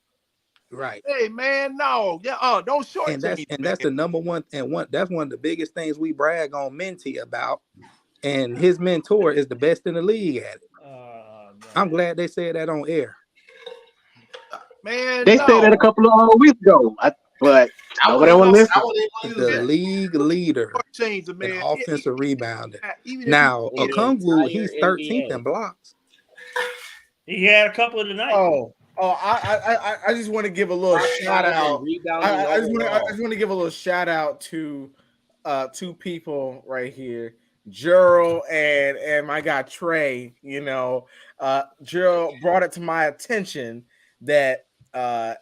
Right. Hey man, no, don't short. And that's the number one, that's one of the biggest things we brag on Minty about. And his mentor is the best in the league at it. I'm glad they said that on air. Man, they said that a couple of weeks ago, but nobody want to listen. The league leader in offensive rebounding. Now, Okongwu, he's 13th in blocks. He had a couple of the night. I just want to give a little shout out. I just want to give a little shout out to 2 people right here. Gerald and my guy Trey, Gerald brought it to my attention that by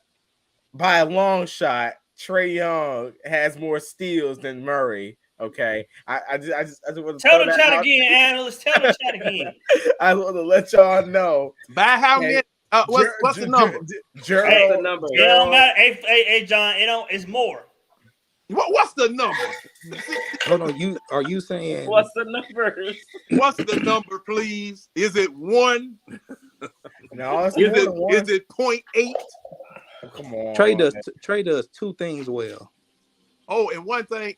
a long shot, Trey Young has more steals than Murray. Okay, I just want to tell the chat again, Analyst. Tell the chat again. I want to let y'all know by how many. What's the number? Gerald, hey, the number. It don't matter. Hey, John. It's more. What's the number? Hold on, are you saying what's the number? What's the number, please? Is it 1? No, is it 0.8? Come on. Trey does 2 things well. Oh, and one thing.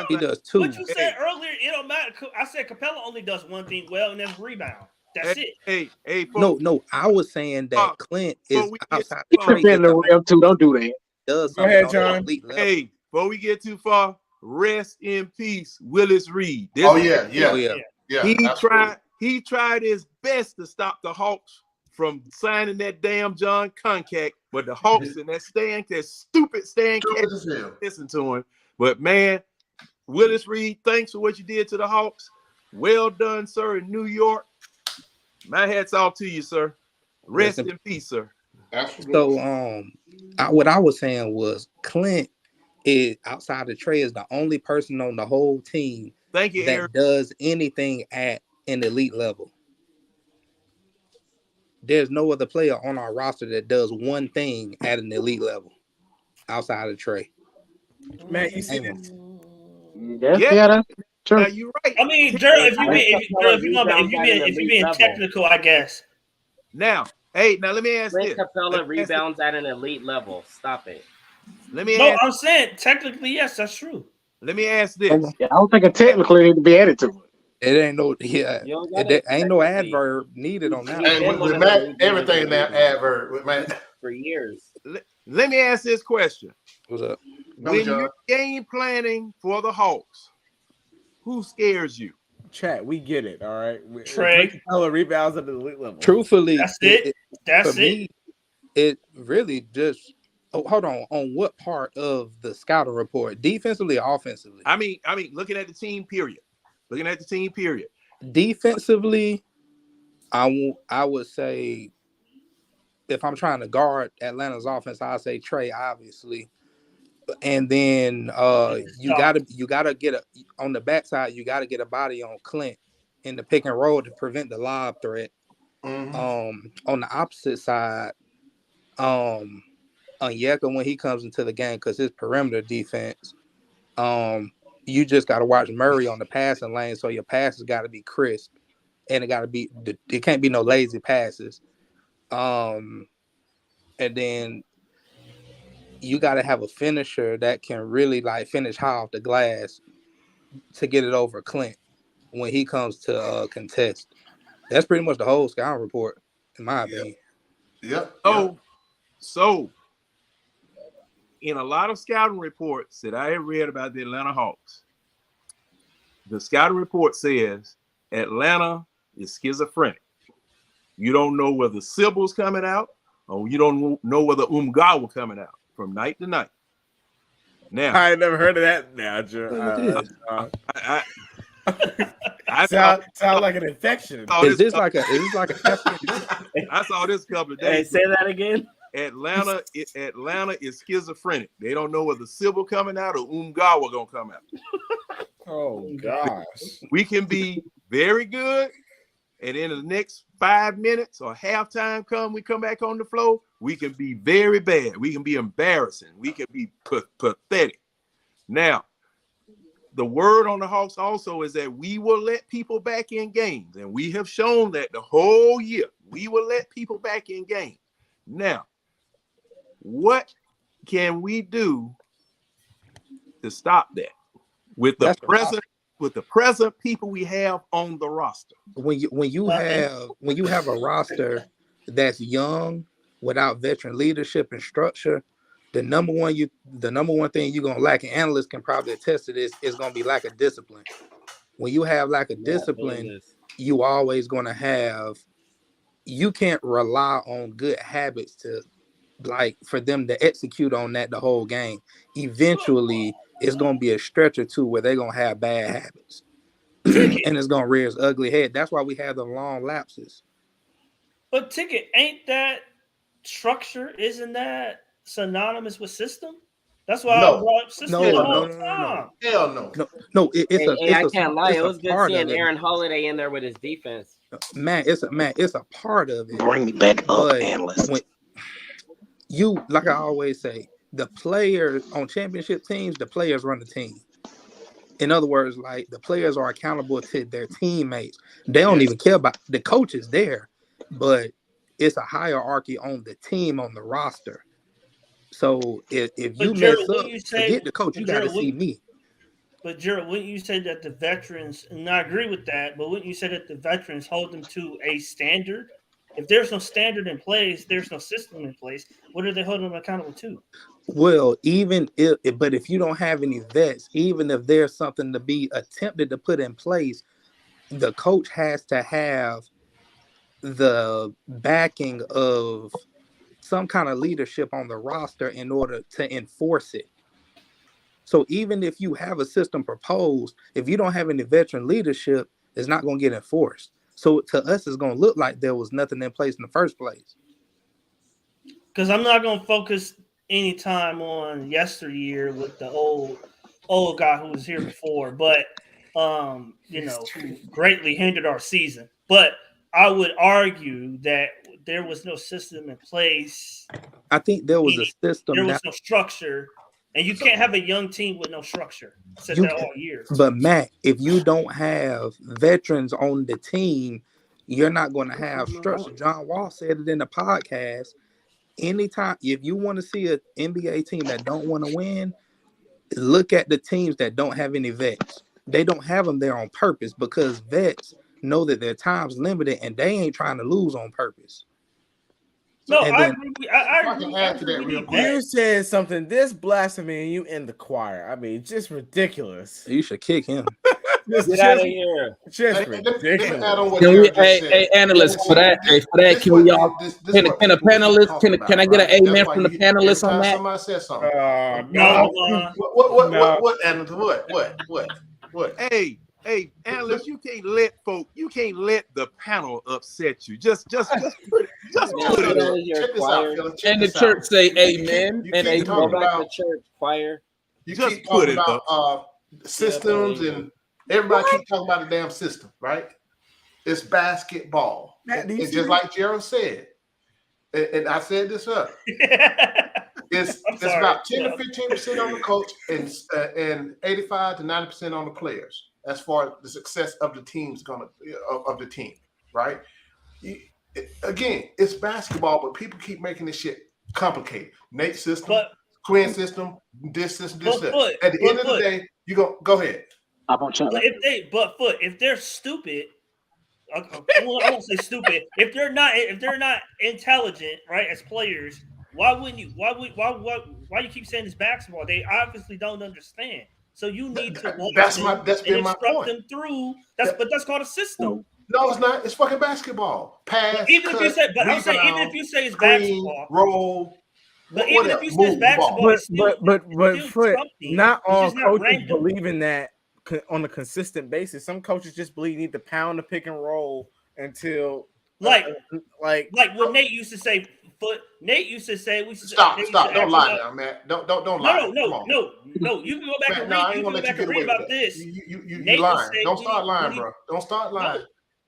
He does 2. What you said earlier, it don't matter. I said Capela only does one thing well, and that's rebound. That's it. Hey, no. I was saying that Clint is outside. Trey in the rim too. Don't do that. Does go ahead, John. Hey. Before we get too far, rest in peace, Willis Reed. Yeah. He tried his best to stop the Hawks from signing that damn John Concact, but the Hawks in that stupid Stan listen to him. But man, Willis Reed, thanks for what you did to the Hawks. Well done, sir, in New York. My hat's off to you, sir. Rest in peace, sir. Absolutely. So what I was saying was Clint is outside of Trey is the only person on the whole team that Eric does anything at an elite level. There's no other player on our roster that does one thing at an elite level outside of Trey. Man, you see this? Yeah, that's true. Now you're right. I mean, if you're being technical, I guess. Now, hey, now let me ask Clint this. Capela rebounds at an elite level. Stop it. I'm saying technically, yes, that's true. Let me ask this. I don't think it technically need to be added to it. It ain't no ain't no adverb needed on that. And with Matt, everything now adverb with Matt for years. Let me ask this question. What's up? When you're game planning for the Hawks, who scares you? Chat, we get it. All right. Trey rebounds at the elite level. Truthfully, that's it. That's it. Me, it really just hold on what part of the scouting report, defensively or offensively? I mean, looking at the team period. Defensively, I would say if I'm trying to guard Atlanta's offense, I'd say Trey, obviously. And then you gotta get on the backside, you gotta get a body on Clint in the pick and roll to prevent the lob threat. On the opposite side, Onyeka when he comes into the game, because his perimeter defense, you just gotta watch Murray on the passing lane, so your passes gotta be crisp, and it can't be no lazy passes. And then you got to have a finisher that can really like finish high off the glass to get it over Clint when he comes to contest. That's pretty much the whole scouting report, in my opinion. Yep. So in a lot of scouting reports that I have read about the Atlanta Hawks, the scouting report says Atlanta is schizophrenic. You don't know whether Sybil's coming out or you don't know whether Umgawa coming out from night to night. Now, I ain't never heard of that. Now, I sound like an infection. Is this like a? I saw this a couple of days. Hey, say that again. Atlanta is schizophrenic. They don't know whether Sybil coming out or Umgawa gonna come out. Oh gosh. We can be very good, and in the next 5 minutes or halftime we come back on the floor, we can be very bad. We can be embarrassing. We can be pathetic. Now, the word on the Hawks also is that we will let people back in games, and we have shown that the whole year. We will let people back in games. Now, what can we do to stop that with the present people we have on the roster? When you have a roster that's young without veteran leadership and structure, the number one thing you're gonna lack, and analysts can probably attest to this, is gonna be lack of discipline. When you have lack of discipline, you always gonna have. You can't rely on good habits for them to execute on that the whole game. Eventually, it's gonna be a stretch or two where they're gonna have bad habits, and it's gonna rear its ugly head. That's why we have the long lapses. But Ticket, ain't that structure? Isn't that synonymous with system? That's why I brought up system the whole time. Hell no. No. I can't lie. It was good seeing Aaron Holiday in there with his defense. It's a part of it. Bring me back up, Panelist. When you, like I always say, the players on championship teams, the players run the team. In other words, like the players are accountable to their teammates. They don't even care about the coaches there, but it's a hierarchy on the team, on the roster. So if you mess up, forget the coach. You got to see me. But Jared, wouldn't you say that the veterans, and I agree with that, but wouldn't you say that the veterans hold them to a standard? If there's no standard in place, there's no system in place. What are they holding them accountable to? Well, if you don't have any vets, even if there's something to be attempted to put in place, the coach has to have the backing of some kind of leadership on the roster in order to enforce it. So even if you have a system proposed, if you don't have any veteran leadership, it's not going to get enforced. So to us, it's going to look like there was nothing in place in the first place. Because I'm not going to focus any time on yesteryear with the old guy who was here before, but who greatly hindered our season. But I would argue that there was no system in place. I think there was a system. There was no structure, and you can't have a young team with no structure. I said that all year. But Matt, if you don't have veterans on the team, you're not going to have structure. John Wall said it in the podcast. Anytime, if you want to see an NBA team that don't want to win, look at the teams that don't have any vets. They don't have them there on purpose because vets know that their time's limited and they ain't trying to lose on purpose. No, I can add to that real quick. You said something this blasphemy and you in the choir. I mean, just ridiculous. You should kick him. Get out of here. Just ridiculous. Hey, analyst, for that, can we all can a panelist can I get an amen from the panelists on that? Somebody said something. No. What? Hey, analyst, you can't let the panel upset you. Just put it up. Check this out, Philip. And the church say amen. And keep talking about the church choir. You Just keep put talking it about systems and everybody keep talking about the damn system, right? It's basketball. Matt, And just like Gerald said, and I said this up. It's about 10 to 15% on the coach and 85 to 90% on the players as far as the success of the team's of the team, right? Again, it's basketball, but people keep making this shit complicated. Nate's system, Quinn system, this system, this system. At the end of the day, you go ahead. If they're stupid, I won't say stupid. If they're not intelligent, right, as players, why you keep saying it's basketball? They obviously don't understand. So you need to that's been my point. Them through. That's called a system. No, it's not. It's fucking basketball. Pass. Even if you say it's basketball, roll. But even if you say it's basketball, but not all coaches believe in that on a consistent basis. Some coaches just believe you need to pound the pick and roll until like what Nate used to say. Nate used to say, stop. Don't lie now, man. Don't lie. No. You can go back and read. You can go back and read about this. You lying. Don't start lying, bro. Don't start lying.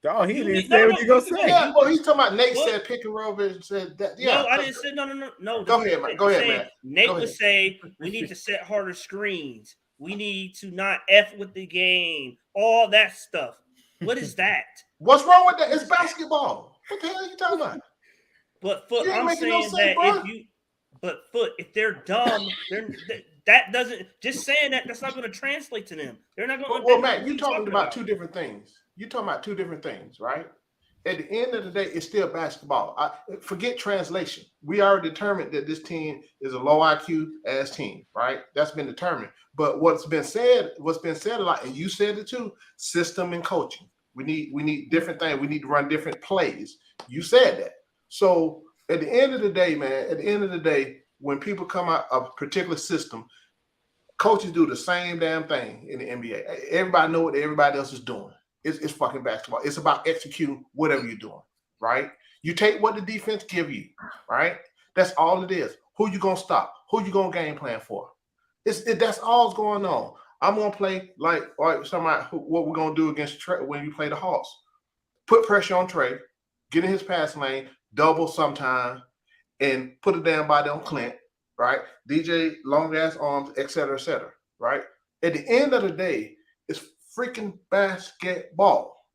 Oh, he didn't say what you gonna say. Yeah, well, he's talking about Nate said pick and roll and said that. Yeah. No, I didn't say no. Go ahead, man. Nate would say we need to set harder screens. We need to not F with the game. All that stuff. What is that? What's wrong with that? It's basketball. What the hell are you talking about? But I'm saying that if they're dumb, that doesn't just saying that's not going to translate to them. They're not going. Well, Matt, you're talking about two different things. You're talking about two different things, right? At the end of the day, it's still basketball. Forget translation. We already determined that this team is a low IQ ass team, right? That's been determined. But what's been said a lot, and you said it too: system and coaching. We need different things. We need to run different plays. You said that. So at the end of the day, man, when people come out of a particular system, coaches do the same damn thing in the NBA. Everybody know what everybody else is doing. It's fucking basketball. It's about executing whatever you're doing, right? You take what the defense give you, right? That's all it is. Who you gonna stop? Who you gonna game plan for? That's all's going on. I'm gonna play like somebody. What we're gonna do against Trey when you play the Hawks? Put pressure on Trey, get in his pass lane. Double sometime, and put a damn body on Clint, right? DJ, long ass arms, et cetera, right? At the end of the day, it's freaking basketball.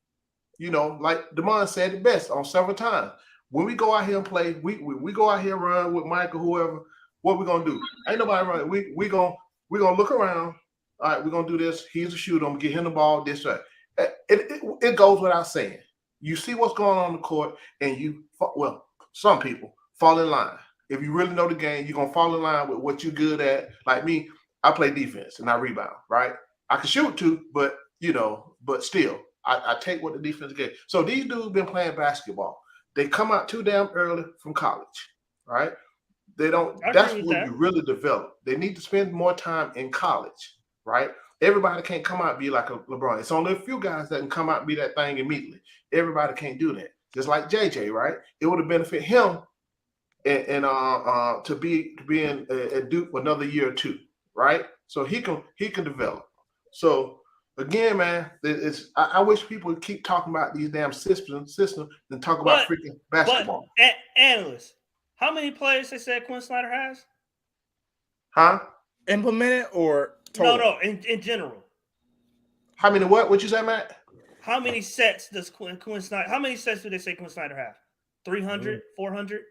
You know, like Damon said it best on several times. When we go out here and play, we go out here and run with Mike or whoever. What we gonna do? Ain't nobody running. We gonna look around. All right, we're gonna do this. He's a shooter. I'm gonna get him the ball. This way. It goes without saying. You see what's going on the court, and some people fall in line. If you really know the game, you're gonna fall in line with what you're good at. Like me, I play defense and I rebound, right? I can shoot too, but still, I take what the defense gets. So these dudes been playing basketball. they come out too damn early from college, right? They don't. I That's agree with when that. you really develop. They need to spend more time in college, right? Everybody can't come out and be like a LeBron. It's only a few guys that can come out and be that thing immediately. Everybody can't do that. Just like JJ, right? It would have benefited him and to be in at Duke for another year or two, right? So he can develop. So again, man, I wish people would keep talking about these damn systems and talk about freaking basketball. But analysts, how many players they said Quinn Snyder has? Huh? Implemented or total? No, in general. How many what? What you say, Matt? How many sets does Quinn Snyder? How many sets do they say Quinn Snyder have? 300, 400?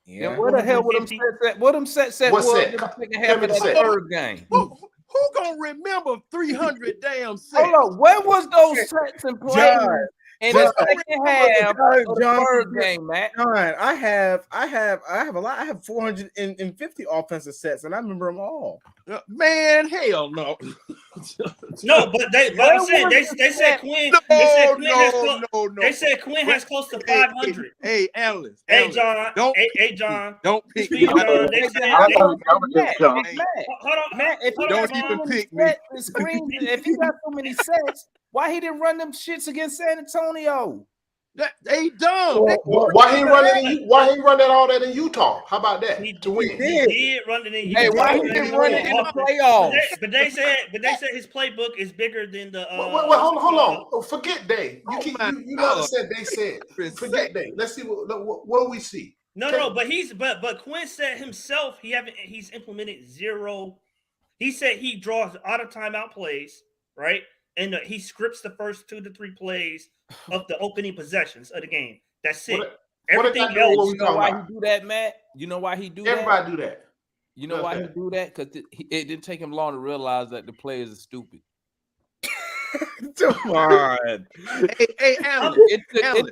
Yeah, where the hell would them sets at? What them sets at? What Was set? in the second half of that set. third game? Who gonna remember 300 damn sets? Hold on, where was those sets in play in the second half of the third game, Matt? John, I have a lot. I have 450 offensive sets, and I remember them all. Man, hell no. No, but I'm saying they said Quinn. They said Quinn has close to 500. Hey, analyst. Hey, John. Don't pick me. Hold on. Matt, if you Don't even pick me. If he got so many sets, why he didn't run them shits against San Antonio? They dumb. Why he run all that in Utah? How about that? To win. He did run it in Utah. Hey, why he didn't run it in the playoffs? But they said his playbook is bigger than the. Wait, hold on. Forget Day. You know what said they said. Forget Day. Let's see what do we see. No, but Quinn said himself he's implemented zero. He said he draws out of timeout plays, right? And he scripts the first 2 to 3 plays of the opening possessions of the game. That's it. Everything else. You know why he do that, Matt? You know why he do that? Everybody do that. You know why he do that? Because it didn't take him long to realize that the players are stupid. Come on. Hey, Alan. It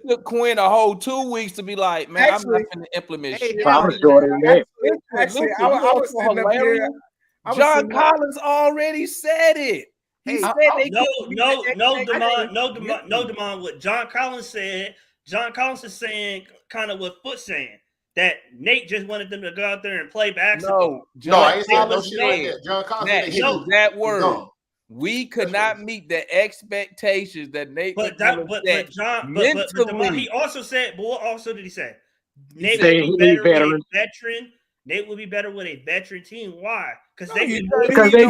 took Quinn a whole 2 weeks to be like, man, I'm not going to implement shit. Actually, I was sitting up here. John Collins already said it. He said Demond. What John Collins said. John Collins is saying kind of what Foot's saying, that Nate just wanted them to go out there and play basketball. I ain't saying no shit like that. John Collins said that word. No. We could not meet the expectations that Nate. But he also said. But what also did he say? Nate would be better with a veteran. Nate would be better with a veteran team. Why? Because they don't. They can tell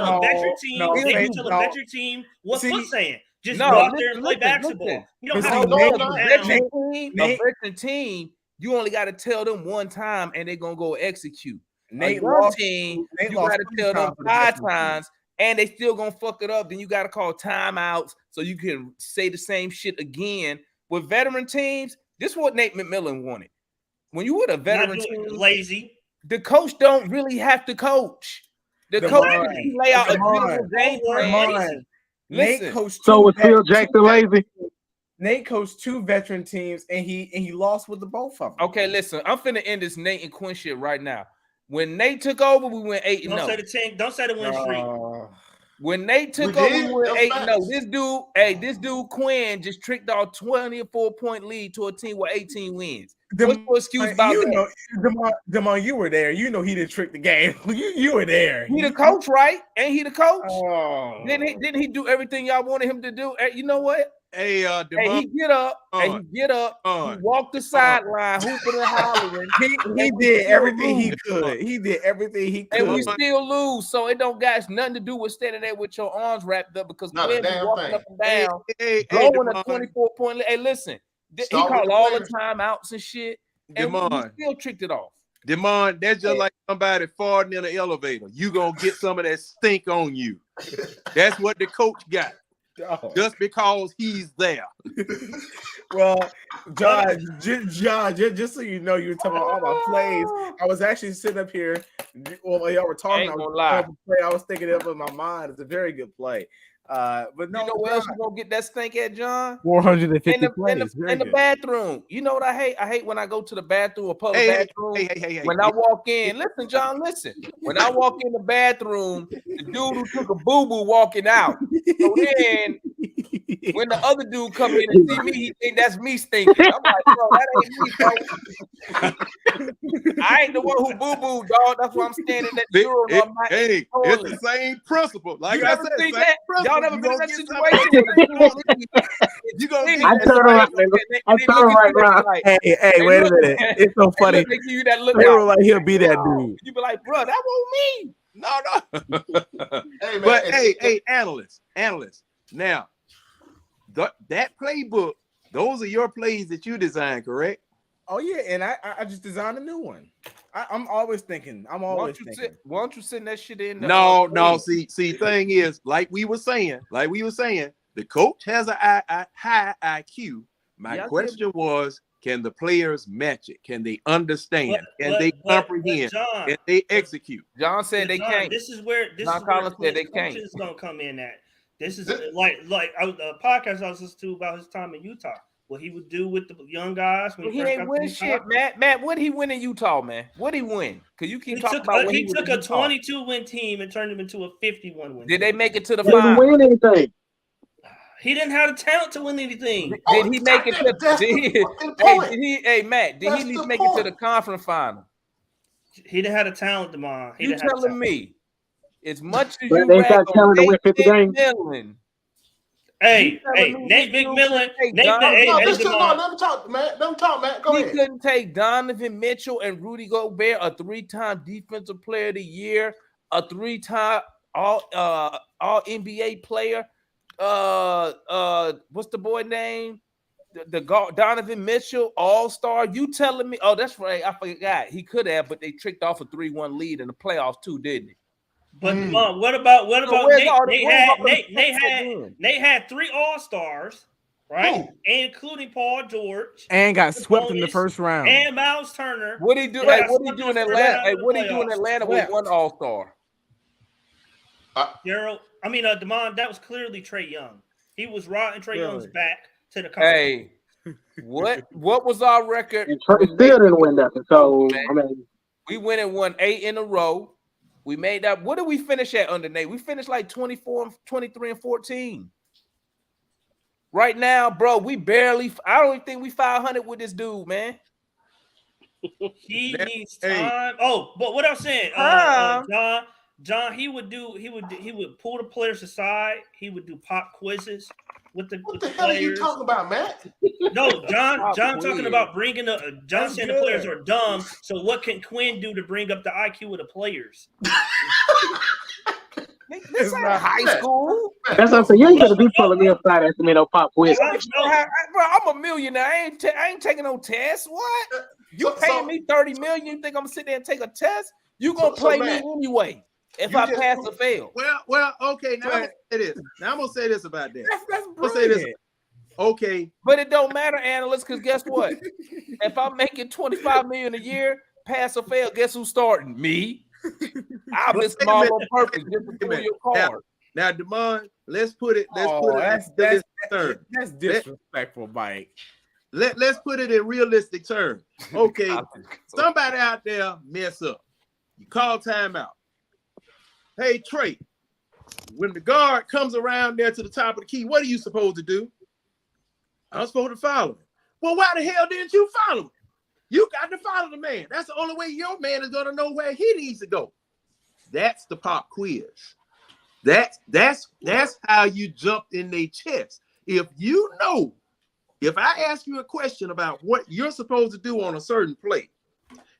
a veteran team. They can tell a veteran team what Foot's saying. Just go out there and play basketball. You don't have to a veteran team. You only got to tell them one time, and they're gonna go execute. Nate team, you got to tell them 5 times, and they still gonna fuck it up. Then you got to call timeouts so you can say the same shit again. With veteran teams, this is what Nate McMillan wanted. When you with a veteran team, lazy, the coach don't really have to coach. The coach lay out a beautiful game plan. Nate coached. So was Phil Jackson lazy? Nate coached 2 veteran teams, and he lost with the both of them. Okay, listen, I'm finna end this Nate and Quinn shit right now. When Nate took over, we went 8-0. Don't say the win streak. When Nate took over, we went 8-0. This dude Quinn just tricked our 24-point lead to a team with 18 wins. What's your excuse about that? Demond, you were there. You know he didn't trick the game. you were there. He the coach, right? Ain't he the coach? Didn't he do everything y'all wanted him to do? You know what? Hey, he get up. He walked the sideline, hooping and hollering. He did everything he could. He did everything he could. And we still lose. So it don't got nothing to do with standing there with your arms wrapped up because Quinn be walking up and down, blowing a 24-point lead. Hey, listen. He called all the timeouts and shit, and we still tricked it off. Demond, that's just like somebody farting in an elevator. You gonna get some of that stink on you. That's what the coach got. Just because he's there. Well, John, just so you know, you were talking about all my plays. I was actually sitting up here while y'all were talking. I was thinking of it in my mind. It's a very good play. But no, you know where else you gonna get that stink at, John? 450 plays. In the bathroom. You know what I hate? I hate when I go to the bathroom or public bathroom. When I walk in, listen, John, listen. When I walk in the bathroom, the dude who took a boo-boo walking out. So then When the other dude come in and see me, he think that's me stinking. I'm like, bro, that ain't me, bro. I ain't the one who boo-boo, dog. That's why I'm standing at the urinal on my Hey, it's the same principle. Like you I never said, seen same that? principle. Y'all never You been in gonna that get situation? You gonna Hey, get I turn around, I turn right around. Hey, wait a minute. It's so funny. They give you that look. Pharaoh like he'll be that dude. You be like, bro, that won't me. No. Hey, man, But hey, analysts. Now, that playbook, those are your plays that you designed, correct? Oh yeah, and I just designed a new one. I'm always thinking. Why don't you send that shit in? No. See, thing is, like we were saying, the coach has a high IQ. My question was, can the players match it? Can they understand? Can they comprehend? John, can they execute? John said they can't. This is where Collins said they can't. is gonna come in at. This is like the podcast I was listening to about his time in Utah. What he would do with the young guys when he ain't win shit, Matt. What did he win in Utah, man? What did he win? Because you keep talking about what he took a 22-win team and turned him into a 51-win. Did they make it to the Didn't final? win anything. He didn't have the talent to win anything. Did he make it to? Hey, Matt, did he at least make it to the conference final? He didn't have the talent, Demond. You telling me? As much as But you they rag got talent to on win 50 games. McMillan, Hey, Nate McMillan. Let him talk, man. Go ahead. He couldn't take Donovan Mitchell and Rudy Gobert, a 3-time Defensive Player of the Year, a 3-time All NBA player. What's the boy name? The Donovan Mitchell All-Star. You telling me? Oh, that's right. I forgot. He could have, but they tricked off a 3-1 lead in the playoffs too, didn't he? But what about Nate had 3 All-Stars, right? Including Paul George. And got swept in the first round. And Miles Turner. What he do? What he do in Atlanta? What he do in Atlanta with 1 All-Star? Demond, that was clearly Trey Young. He was riding Trey Young's back to the conference. Hey, what was our record? And Trey still didn't win nothing. So we went and won 8 in a row. We made that. What did we finish at under Nate? We finished like 24, 23, and 14. Right now, bro, we barely. I don't even think we 500 with this dude, man. He needs time. Oh, but what I'm saying, John, he would pull the players aside. He would do pop quizzes with the What the the hell are you players. talking about, Matt? No, John Pop talking quiz. about bringing John saying the good. players are dumb. So what can Quinn do to bring up the IQ of the players? This ain't high school. that's what I'm saying. You ain't gonna be pulling me aside asking me no pop quiz. Bro, I'm a millionaire. I ain't taking no test. What? You paying me $30 million? You think I'm gonna sit there and take a test? You gonna play me anyway if I pass or fail? Well, okay. Now I'm gonna say this about that. That's I'm gonna say this. Okay, But it don't matter, analysts, because guess what? If I'm making $25 million a year, pass or fail, guess who's starting? Me. I'll be small on purpose just to pull your card. Now, Demond, let's put it that's disrespectful, Mike. Let's put it in realistic terms. Okay, somebody out there mess up. You call timeout. Hey, Trey, when the guard comes around there to the top of the key, what are you supposed to do? I'm supposed to follow him. Well, why the hell didn't you follow him? You got to follow the man. That's the only way your man is going to know where he needs to go. That's the pop quiz. That's how you jump in their chest. If I ask you a question about what you're supposed to do on a certain play,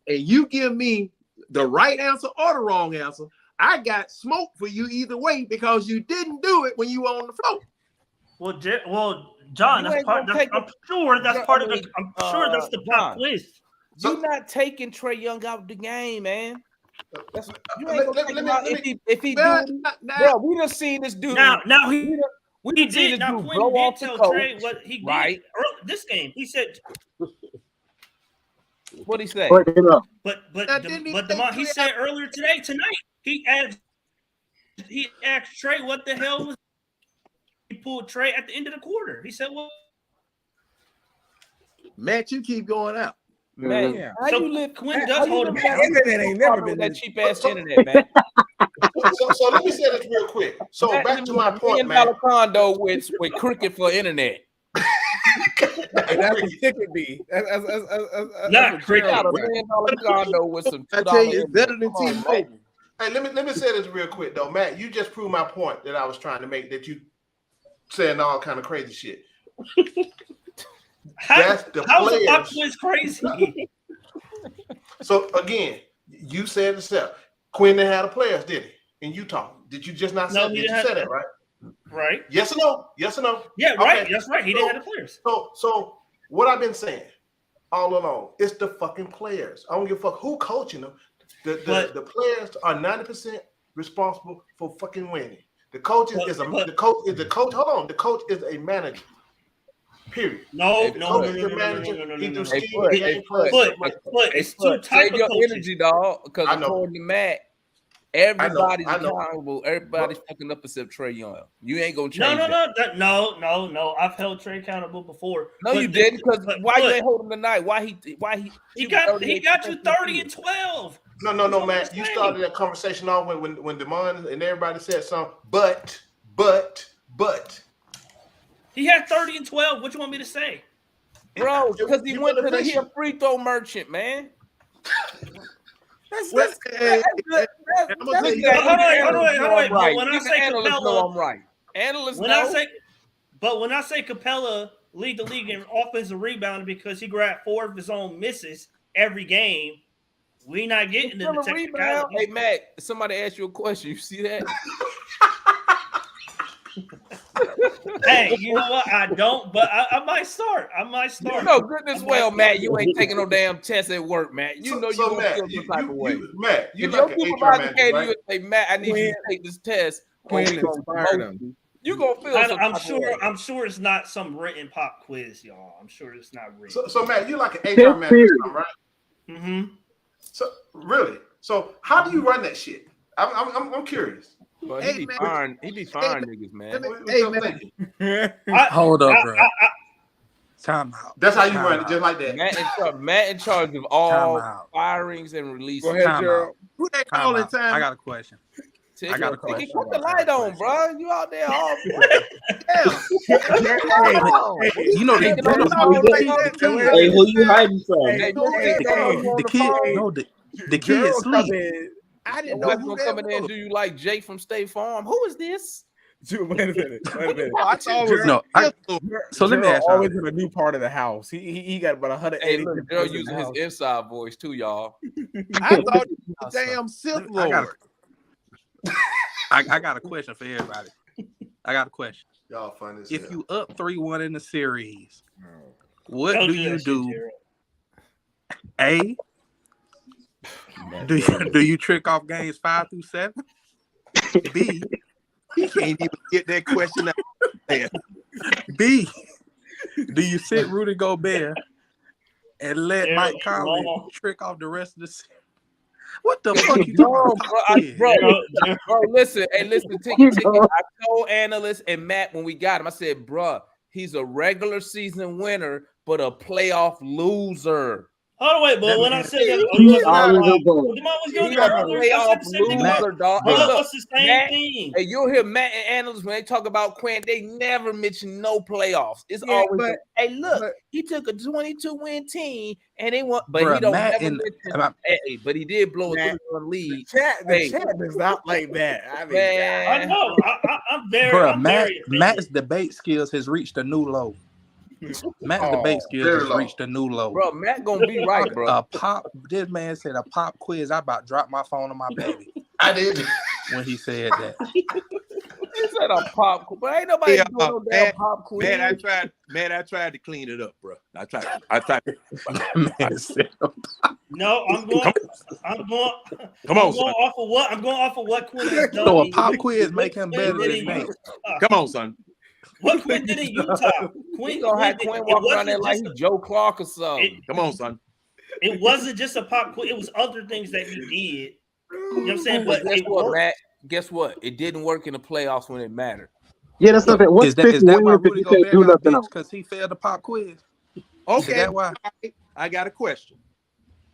and you give me the right answer or the wrong answer, I got smoke for you either way because you didn't do it when you were on the floor. Well, John, I'm sure that's the pop quiz. You're not taking Trey Young out the game, man. You ain't gonna take him out if he do. Bro, we done seen this dude. Now he did. Now Quinn Quinn blow did tell off Trey what he did early this game. He said, "What he say?" But Demond, he said earlier tonight, he asked Trey what the hell was. He pulled Trey at the end of the quarter. He said, "Well, Matt, you keep going out." Man, Mhm. how you live? Quinn does hold him that down. Internet ain't never been that this. cheap ass internet, man. So let me say this real quick. So Matt back live to in my a point, $1 man. million condo with cricket for internet. And that's what ticket be. Not Got cricket. a $1 million condo with some I $2 tell you, it's internet. better than Come on, T-Mobile. man. Hey, let me say this real quick though, Matt. You just proved my point that I was trying to make. That you saying all kind of crazy shit. That's the How's the pop players. quiz crazy? So again, you said yourself, Quinn didn't have the players, did he? In Utah, did you just not No, say? he Did didn't you say have that right? Right. Yes or no? Yes or no? Yeah, right. Okay. That's right. He didn't have the players. So what I've been saying all along, it's the fucking players. I don't give a fuck who coaching them. The players are 90% responsible for fucking winning. The coach is the coach. Hold on, the coach is a manager. Period. No, The no, coach no, is no, the no, manager. no, no, He no, do no. scheme, Hey, game Foot, plan. It's two types Save of your coaches. energy, dog. Because I know. according to Matt, everybody's I know. accountable. Everybody's fucking up except Trey Young. You ain't gonna No, change that. no. I've held Trey accountable before. No, But you didn't. Because why you but ain't holding tonight? Why he got you 30 and 12. No, That's what Matt. I'm You saying. started that conversation off when Demond and everybody said something. But He had 30 and 12. What you want me to say? Bro, because he You went to the beneficial. free throw merchant, man. Hold on. But when I say analysts know Capela, I'm right. Analysts when know. I say Capela lead the league in offensive rebounding because he grabbed 4 of his own misses every game, we not getting to the rebound. technicality. Hey, Matt, somebody asked you a question. You see that? Hey, you know what? I don't, but I might start. You know, goodness well, Matt, you ain't taking no damn test at work, Matt. You know you Matt, gonna feel some type of way. Matt, you If like your an HR supervisor manager, came to right? you and say, Matt, I need you to take this test. Quinn inspired him. You gonna feel some type of way. I'm sure it's not some written pop quiz, y'all. I'm sure it's not written. So Matt, you like an HR manager, right? Mm-hmm. So really, so how do you run that shit? I'm curious. But he be firing niggas, man. Hold up, bro. Time out. That's how you run it, just like that. Matt in charge of all firings and releases. Go ahead, Gerald. Who they calling time? I got a question. I got a question. Put the light on, bro. You out there all You know Hey, who you hiding from? the kid sleep. I didn't know know who who gonna come in there and do you like Jake from State Farm. Who is this? Wait a minute. I thought it was So let me ask y'all. Always y'all. in a new part of the house. He got about 180. Hey, look, Gerald using his inside voice too, y'all. I thought it was a damn Sith Lord. I got a question for everybody. I got a question. Y'all funny as If hell. you up 3-1 in the series, what do you do? A, do you trick off games 5 through 7? B, He can't even get that question out. B, do you sit Rudy Gobert and let Mike Conley trick off the rest of the series? What the fuck you talking about? Bro, listen, Tiki. I told analysts and Matt when we got him, I said, bro, he's a regular season winner, but a playoff loser. Oh wait, but when I said that, what's the same thing? Hey, you'll hear Matt and analysts when they talk about Quinn, they never mention no playoffs. It's always, hey, look, he took a 22-win team and they want, but he don't never mention. Hey, but he did blow a 3-1 lead. The chat is not like that. I mean, I know. I'm very. Matt's debate skills has reached a new low. Matt's debate skills has reached a new low. Bro, Matt gonna be right, bro. This man said a pop quiz. I about dropped my phone on my baby. I did when he said that. He said a pop quiz, but ain't nobody doing no damn pop quiz. Man, I tried to clean it up, bro. I tried. No, I'm going. Come on, son. I'm going off of what Quinn has done. So a pop quiz make him better than Nate. Come on, son. What Quinn did in Utah? Quinn gonna have Quinn walk around there like he's Joe Clark or something. Come on, son. It wasn't just a pop quiz. It was other things that he did. You know what I'm saying? But guess what, Matt? Guess what? It didn't work in the playoffs when it mattered. Yeah, that's not that. Is that why Rudy Gobert got benched because he failed the pop quiz? Okay. Is that why? I got a question.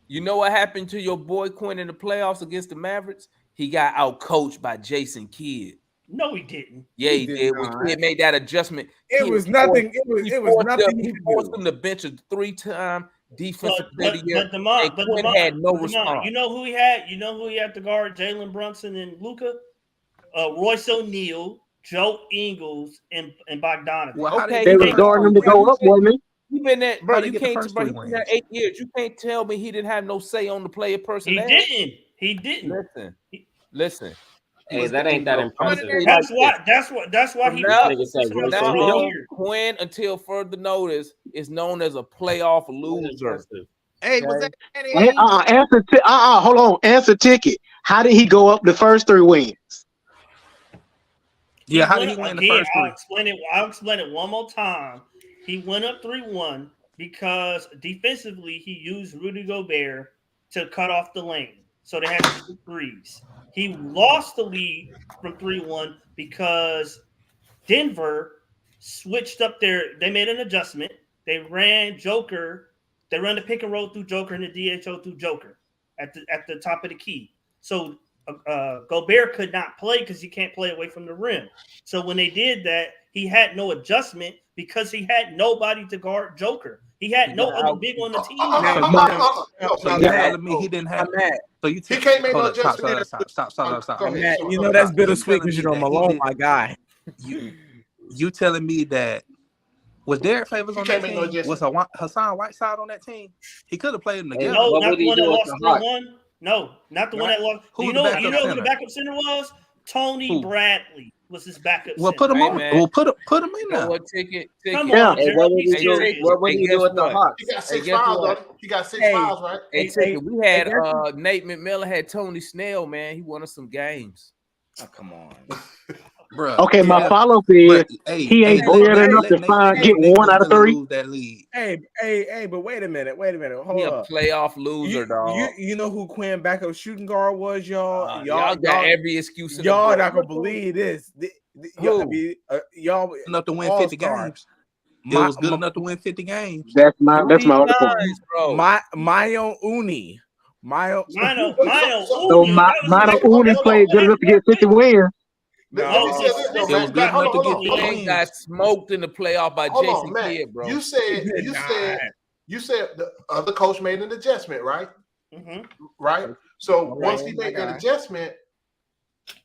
You know what happened to your boy Quinn in the playoffs against the Mavericks? He got outcoached by Jason Kidd. No, he didn't. Yeah, he did. When Kidd made that adjustment, It was nothing. It was nothing. He forced him to bench a 3-time defensive player of the year. But Quinn had no response. You know who he had? You know who he had to guard Jalen Brunson and Luka? Royce O'Neal, Joe Ingles, and Bogdanovich. Well, They was guarding him to go up, wasn't You've been there, bro. How'd he You get the can't, first bro. three He's been wins? there 8 years. You can't tell me he didn't have no say on the player He personnel. didn't. He didn't. Listen. Hey, that ain't that impressive. That's why he Now, Nigga said Royce now O'Neal. Quinn, until further notice, is known as a playoff loser. Hey, was that he? Hold on. Answer ticket. How did he go up the first 3 wins? Yeah, how did he win the first three? I'll explain it one more time. He went up 3-1 because defensively he used Rudy Gobert to cut off the lane. So they had to shoot threes. He lost the lead from 3-1 because Denver switched up they made an adjustment. They ran Joker. They ran the pick and roll through Joker and the DHO through Joker at the top of the key. So Gobert could not play because he can't play away from the rim. So when they did that, he had no adjustment because he had nobody to guard Joker. He had no other big on the team. So you're telling me he didn't have that? So you he can't make no adjustment. Stop. Matt, you know that's bittersweet because you know Malone, my guy. You telling me that was Derek Favors on that No team? Was Hassan Whiteside on that team? He could have played them together. No, not the one that lost 3-1. No, not the one that lost. Who You know who the backup center was? Tony Bradley was his backup center. Well, put him on. Well, put him in there. Come on, Hey, what would he do with the Hawks? He got 6 fouls. He got 6 fouls, right? We had Nate McMillan had Tony Snell, man. He won us some games. Oh, come on. Bro. Okay, my follow-up is he ain't weird enough to get 1 out of 3. Hey, but wait a minute. Hold He a up. playoff loser, dog. You know who Quinn backup shooting guard was, y'all? Y'all got every excuse. In y'all the not gonna believe this. Y'all enough to win 50 games. It was good enough to win 50 games. That's my other point. Mayo Uni. Mano Uni played good enough to get 50 wins. No, it was good enough to get 50 wins. Got smoked in the playoff by Jason Kidd, bro. You said the other coach made an adjustment, right? Mm-hmm. Right. So once he made that adjustment,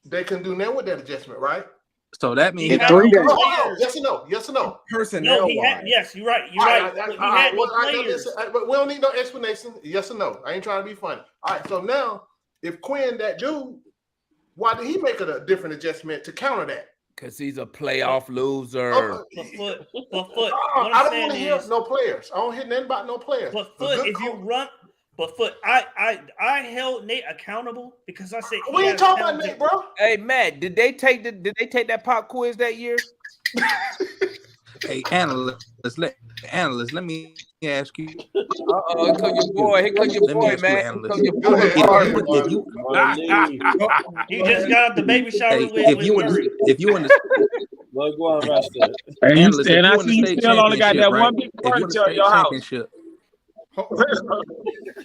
they can do now with that adjustment, right? So that means yes or no? Yes or no? Personnel. Yes, you're right. He had no players. But we don't need no explanation. Yes or no? I ain't trying to be funny. All right. So now, if Quinn, that dude, why did he make a different adjustment to counter that? Because he's a playoff loser. But I don't want to hear no players. I don't hear nothing about no players. But I held Nate accountable because I said we ain't talking about Nate, bro. Hey Matt, did they take that pop quiz that year? Hey, analyst, let me ask you. Here come your boy, man. He just got out the baby shower with if you want to go on, Rasta. And I see you still only got that one big furniture in your house.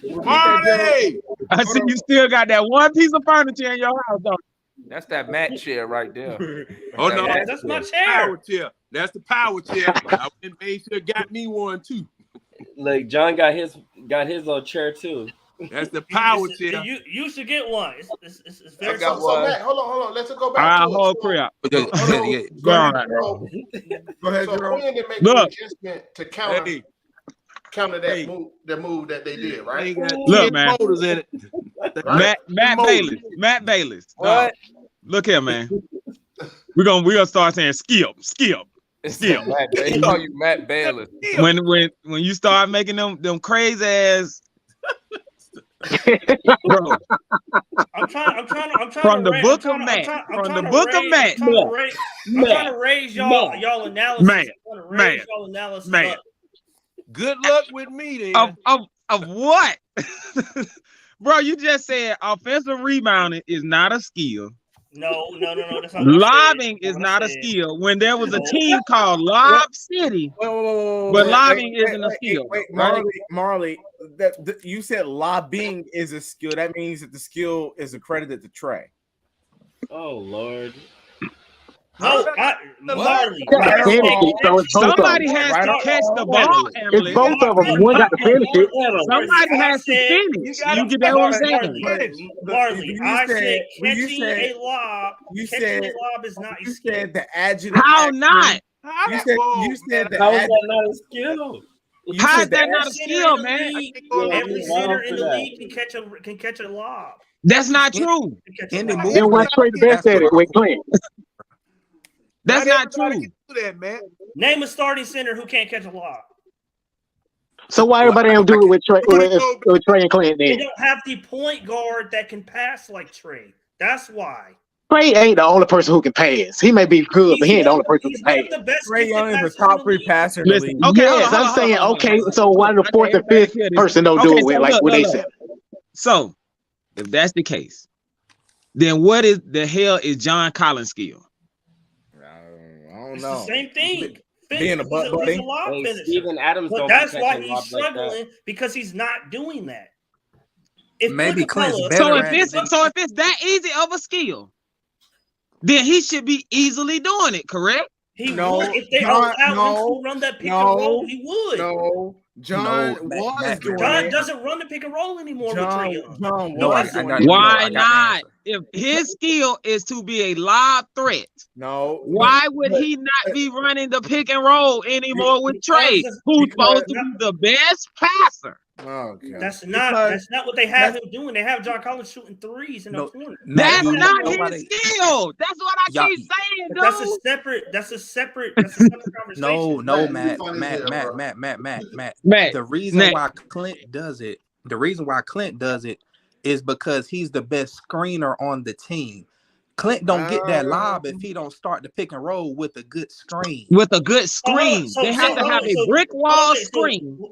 Marty! I see you still got that one piece of furniture in your house, though. That's that Matt chair right there. Oh no, that's my chair. Power chair. That's the power chair. I went and made sure got me one too. Like John got his little chair too. That's the power chair. You should get one. It's very so Matt, hold on. Let's go back. All right, hold crap. Go ahead, Jerome. Quinn didn't make an adjustment to counter that move that they did, right? Look, man. In it. Matt Bayless. What? Look here, man. We're gonna start saying skip. They call you Matt Bayless. When you start making them crazy ass. Bro. I'm trying from to the book of Matt. I'm trying to raise y'all analysis. Man. Good luck with me then. Of what? Bro, you just said offensive rebounding is not a skill. No. That's not Lobbing is not a skill. When there was a team called Lob City, but lobbing isn't a skill. Wait, right? Marley, you said lobbying is a skill. That means that the skill is accredited to Trey. Oh Lord. No, Marley. Somebody has to catch the ball, Analyst. It's both of them. One got to finish it. Somebody has to finish. You get that what I'm saying? Marley, I said catching a lob. Catching a lob is not a You skill. said the adjunct. How not? You said the How is adjunct. that not a skill? How is that not a skill, man? Every center in the league can catch a lob. That's not true. Then why Trey the best at it with Clint? That's not true. Do that, man. Name a starting center who can't catch a lob. So why everybody don't do it with Trey and Clint They then? don't have the point guard that can pass like Trey. That's why. Trey ain't the only person who can pass. He may be good, but he ain't the only person who can pass. Trey Young is the top 3 passer in the league. Okay, Yes, I'm saying, okay, so why the 4th and 5th person don't do it with like what they said? So, if that's the case, then what is the hell is John Collins' skill? I don't It's know. the same thing. Being a butt He's buddy. a lob Hey, finisher. Steven Adams But don't that's be why catching he's lobs like that. struggling because he's not doing that. If Maybe Clint Clint's Capela- better So at it than if it's that easy of a skill, then he should be easily doing it, correct? He No, would. If they John, allow him no, to run that pick no, and roll, he would. No, John No, was Matt, doing John it. doesn't run the pick and roll anymore with Trey Young. John No, was I doing got it. it. Why I got the not? answer. If his skill is to be a lob threat, No. why would he not be running the pick and roll anymore with Trey, who's supposed to be the best passer? Oh, God. That's not what they have him doing. They have John Collins shooting threes in the corner. That's you not know his nobody- skill. That's what I Y'all- keep saying, But dude. that's a separate conversation. No, Matt, Matt. you funny as hell, bro. Matt, The reason why Clint does it, is because he's the best screener on the team. Clint don't get that lob if he don't start the pick and roll with a good screen. With a good screen, they have to have a brick wall screen.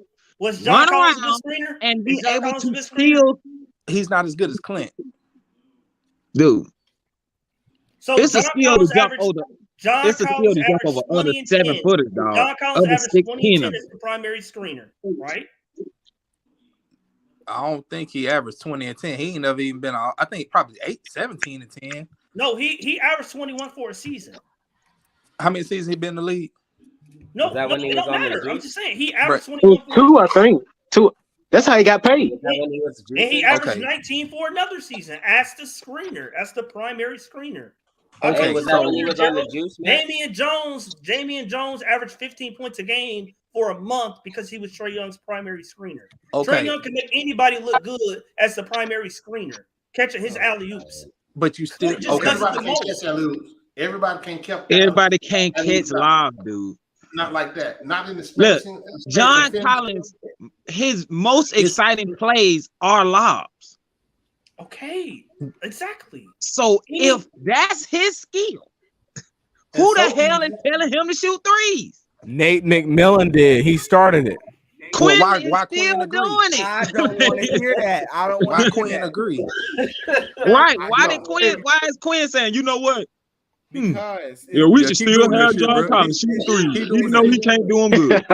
Was John Run Collins a around good screener? and be Is John able Collins a to good screener? steal. He's not as good as Clint. Dude, So it's a John skill to Collins jump averaged- over. John It's a skill Collins to jump averaged over 20 other and 7 10. footers, dog. John Collins Other averaged 20 and 10 6'10". as the primary screener, right? I don't think he averaged 20 and 10. He ain't never even been. I think probably 17 and 10. No, he averaged 21 for a season. How many seasons he been in the league? No, Is that when he it was don't on the matter. I'm juice? just saying he averaged It 21 was for 2, I think. 2. That's how he got paid. Is that when he was and he juicing? averaged Okay. 19 for another season as the screener, as the primary screener. Okay, Hey, was that when he was on the juice, man? Damian Jones averaged 15 points a game for a month because he was Trey Young's primary screener. Okay. Trey Young can make anybody look good as the primary screener, catching his alley-oops. But you still Just okay. doesn't- Everybody can't catch that loose. Everybody can't catch. Everybody can't catch lob, dude. Not like that. Not in the Look, spacing. John Collins, his most exciting plays are lobs. Okay, exactly. So if that's his skill, who the hell is telling him to shoot threes? Nate McMillan did. He started it. Quinn why is Quinn still agree? doing it. I don't want to hear that. I don't want Why to Quinn hear that. agree? Right? Why is Quinn saying, you know what? Because Yeah, we Yeah, should keep still doing that have shit, John bro. Collins shoot threes, He doing even though that. he can't do them good.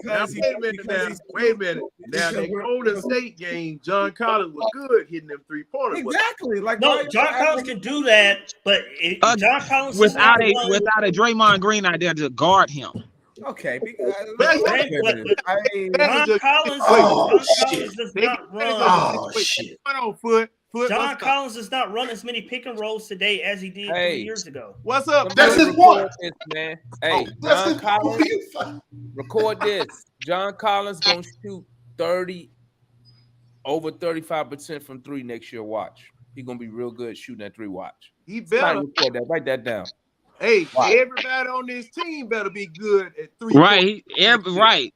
Now, because he, wait a minute because now. he's, Wait a minute. Now, because the we're- Golden State game, John Collins was good hitting them 3-pointers. exactly like No, why- John Collins can do that, but John Collins is Without not a run- without a Draymond Green out there to guard him. Okay, because But- John Collins does not run. Oh shit! Hold on, Foot. John Collins does not run as many pick and rolls today as he did 3 years ago. What's up? That's his Record point. this, man. Hey, That's John his Collins, point. record this. John Collins gonna shoot over 35% from 3 next year. Watch. He gonna be real good shooting that 3. Watch. He Somebody better. record that. Write that down. Hey, Wow. everybody on this team better be good at 3. Right, right.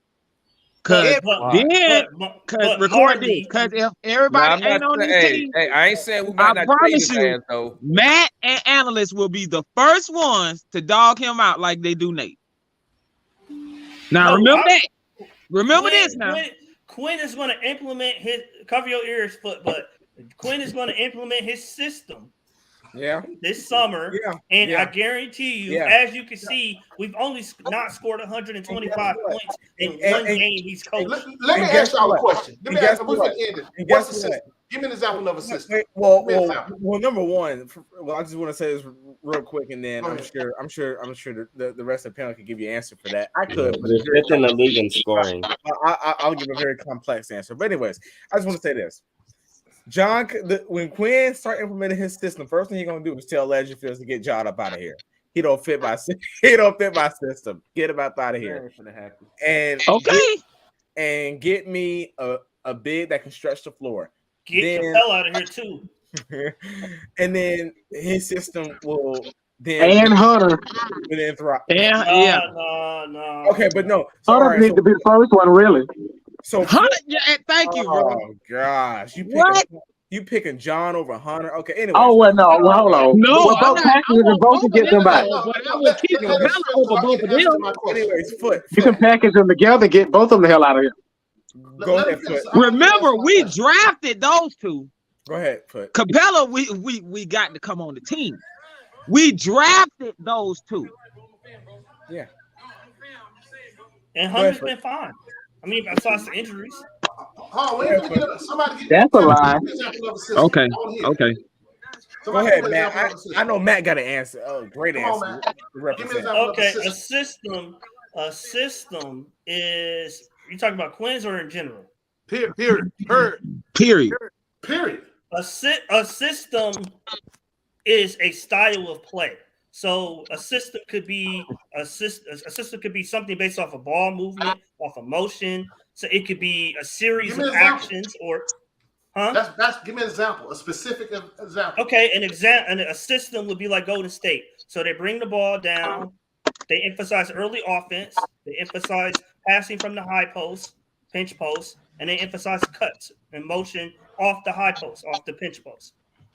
Cause record this. Cause if everybody ain't on this team, Hey, I ain't saying we I might not promise take his you, ass, though. Matt and Analyst will be the first ones to dog him out like they do Nate. Now remember that. Remember this now. Quinn is going to implement his cover your ears, but Quinn is going to implement his system. this summer. And I guarantee you, as you can see, we've only not scored 125 points in one game he's coached. Let me ask y'all a question. Let me ask what's the system? Give me an example of a system. Well, number one, I just want to say this real quick, and then I'm sure the rest of the panel can give you an answer for that. I could, but it's in the league in scoring. I'll give a very complex answer. But anyways, I just want to say this. John, when Quinn start implementing his system, first thing he's gonna do is tell Legend Fields to get John up out of here. He don't fit my system. Get him up out of here. And get me a big that can stretch the floor. Get Capela out of here too. And then his system will and Hunter. No. Okay, but no. Hunter needs to be the first one, really. So Hunter, thank you, bro. Oh gosh, you picking John over Hunter? Okay, anyway. Oh well, no, hold on. No, both packages and both to get them back. Anyways, Foot. You can package them together, get both of them the hell out of here. Go ahead, Foot. Remember, we drafted those two. Go ahead, Foot. Capela, we got to come on the team. We drafted those two. Yeah. And Hunter's been fine. I mean, besides the injuries. That's a lie. Okay. Go ahead, Matt. I know Matt got an answer. Oh, great answer. Okay, a system is, you talking about Quinn's or in general? Period. A system is a style of play. So a system could be something based off of ball movement, off of motion. So it could be a series of actions or give me an example, a specific example. Okay, a system would be like Golden State. So they bring the ball down, they emphasize early offense, they emphasize passing from the high post, pinch post, and they emphasize cuts and motion off the high post, off the pinch post.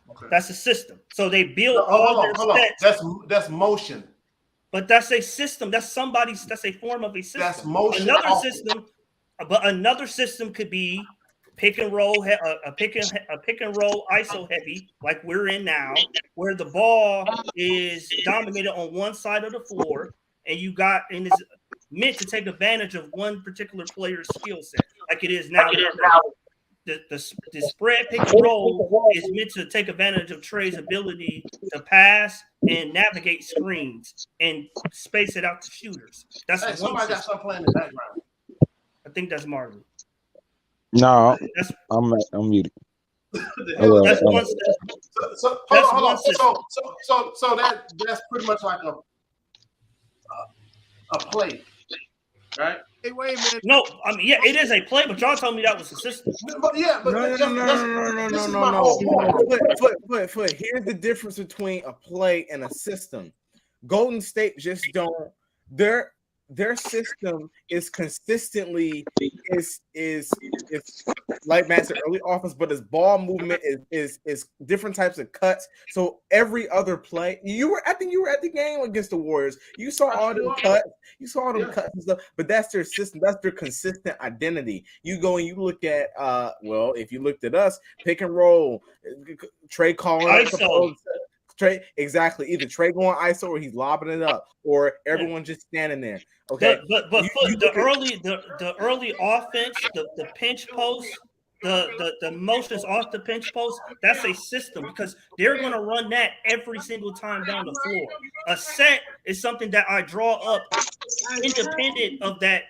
Okay. That's a system. So they build all their sets. That's motion. But that's a system. That's a form of a system. That's motion. Another system could be pick and roll, a pick and roll ISO heavy, like we're in now, where the ball is dominated on one side of the floor, and it's meant to take advantage of one particular player's skill set, like it is now. The spread pick and roll is meant to take advantage of Trey's ability to pass and navigate screens and space it out to shooters. That's somebody got something playing in the background. I think that's Marley. No, I'm muted. That's one step. So that's pretty much like a play, right? Hey, wait a minute. No, I mean, yeah, it is a play, but y'all told me that was a system. No. Foot. Here's the difference between a play and a system. Golden State just don't. Their system is consistently is like Matt said, early offense, but his ball movement is different types of cuts. So every other play, I think you were at the game against the Warriors. You saw all them cuts, cuts and stuff, but that's their system, that's their consistent identity. You go and you look at if you looked at us, pick and roll, Trey calling Trey, exactly. Either Trey going ISO or he's lobbing it up, or everyone just standing there. Okay, but the early offense, the pinch post, the motions off the pinch post, that's a system because they're going to run that every single time down the floor. A set is something that I draw up independent of that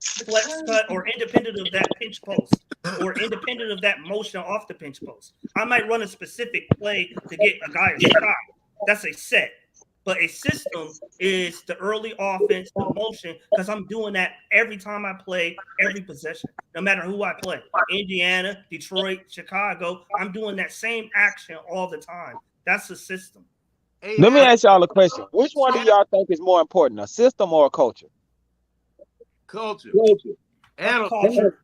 flex cut or independent of that pinch post or independent of that motion off the pinch post. I might run a specific play to get a guy a shot. That's a set. But a system is the early offense, the motion, because I'm doing that every time I play, every possession, no matter who I play. Indiana, Detroit, Chicago, I'm doing that same action all the time. That's a system. Let me ask y'all a question. Which one do y'all think is more important, a system or a culture? Culture. And culture.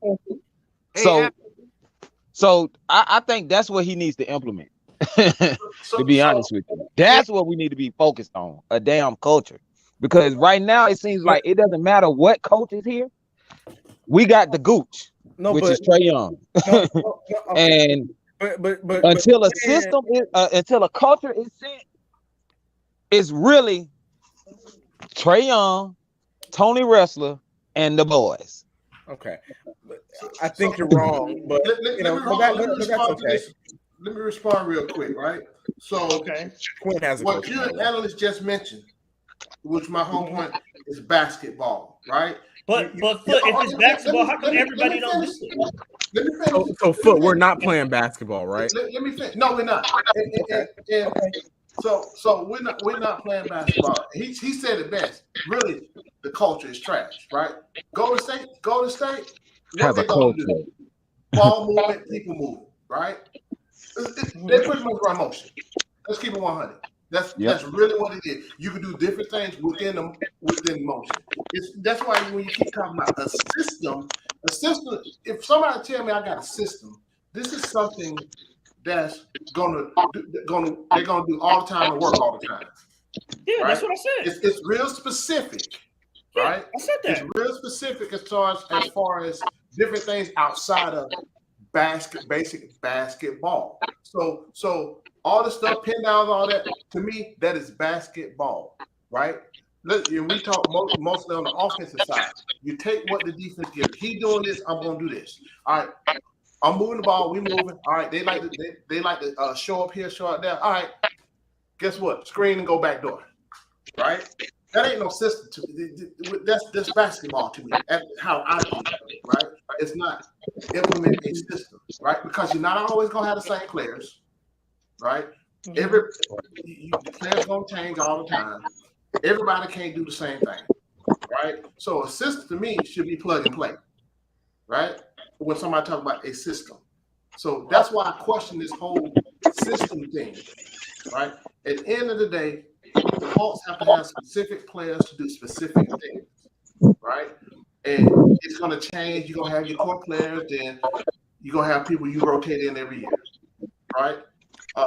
So I think that's what he needs to implement. To be honest with you, that's what we need to be focused on, a damn culture. Because right now it seems like it doesn't matter what coach is here. We got the gooch, which is Trey Young. Okay. But until a system is until a culture is set, it's really Trey Young, Tony Wrestler, and the boys. Okay, I think you're wrong, but that's okay. Let me respond real quick, right? So, Quinn has what you and analyst just mentioned, which my home point is basketball, right? But if it's basketball, how come everybody don't do it? Let me finish. So Foot, we're not playing basketball, right? Let me finish. No, we're not. So we're not playing basketball. He said it best. Really, the culture is trash, right? Golden State. What they gonna do? Ball movement, people moving, right? They pretty much run motion. Let's keep it 100. That's really what it is. You can do different things within motion. That's why when you keep talking about a system. If somebody tell me I got a system, this is something that's they're gonna do all the time and work all the time. Yeah, right? That's what I said. It's real specific, right? I said that. It's real specific as far as different things outside of basic basketball. So all the stuff, pin downs, all that, to me, that is basketball, right? We talk mostly on the offensive side. You take what the defense gives. He doing this, I'm gonna do this. All right, I'm moving the ball. We moving. All right, they like to show up here, show up there. All right, guess what? Screen and go back door. Right? That ain't no system to me. That's basketball to me. That's how I do it. Right? It's not implement a system. Right? Because you're not always gonna have the same players. Right? The players gonna change all the time. Everybody can't do the same thing, right? So a system to me should be plug and play, right? When somebody talk about a system. So that's why I question this whole system thing, right? At the end of the day, the Hawks have to have specific players to do specific things, right? And it's going to change. You're going to have your core players, then you're going to have people you rotate in every year, right?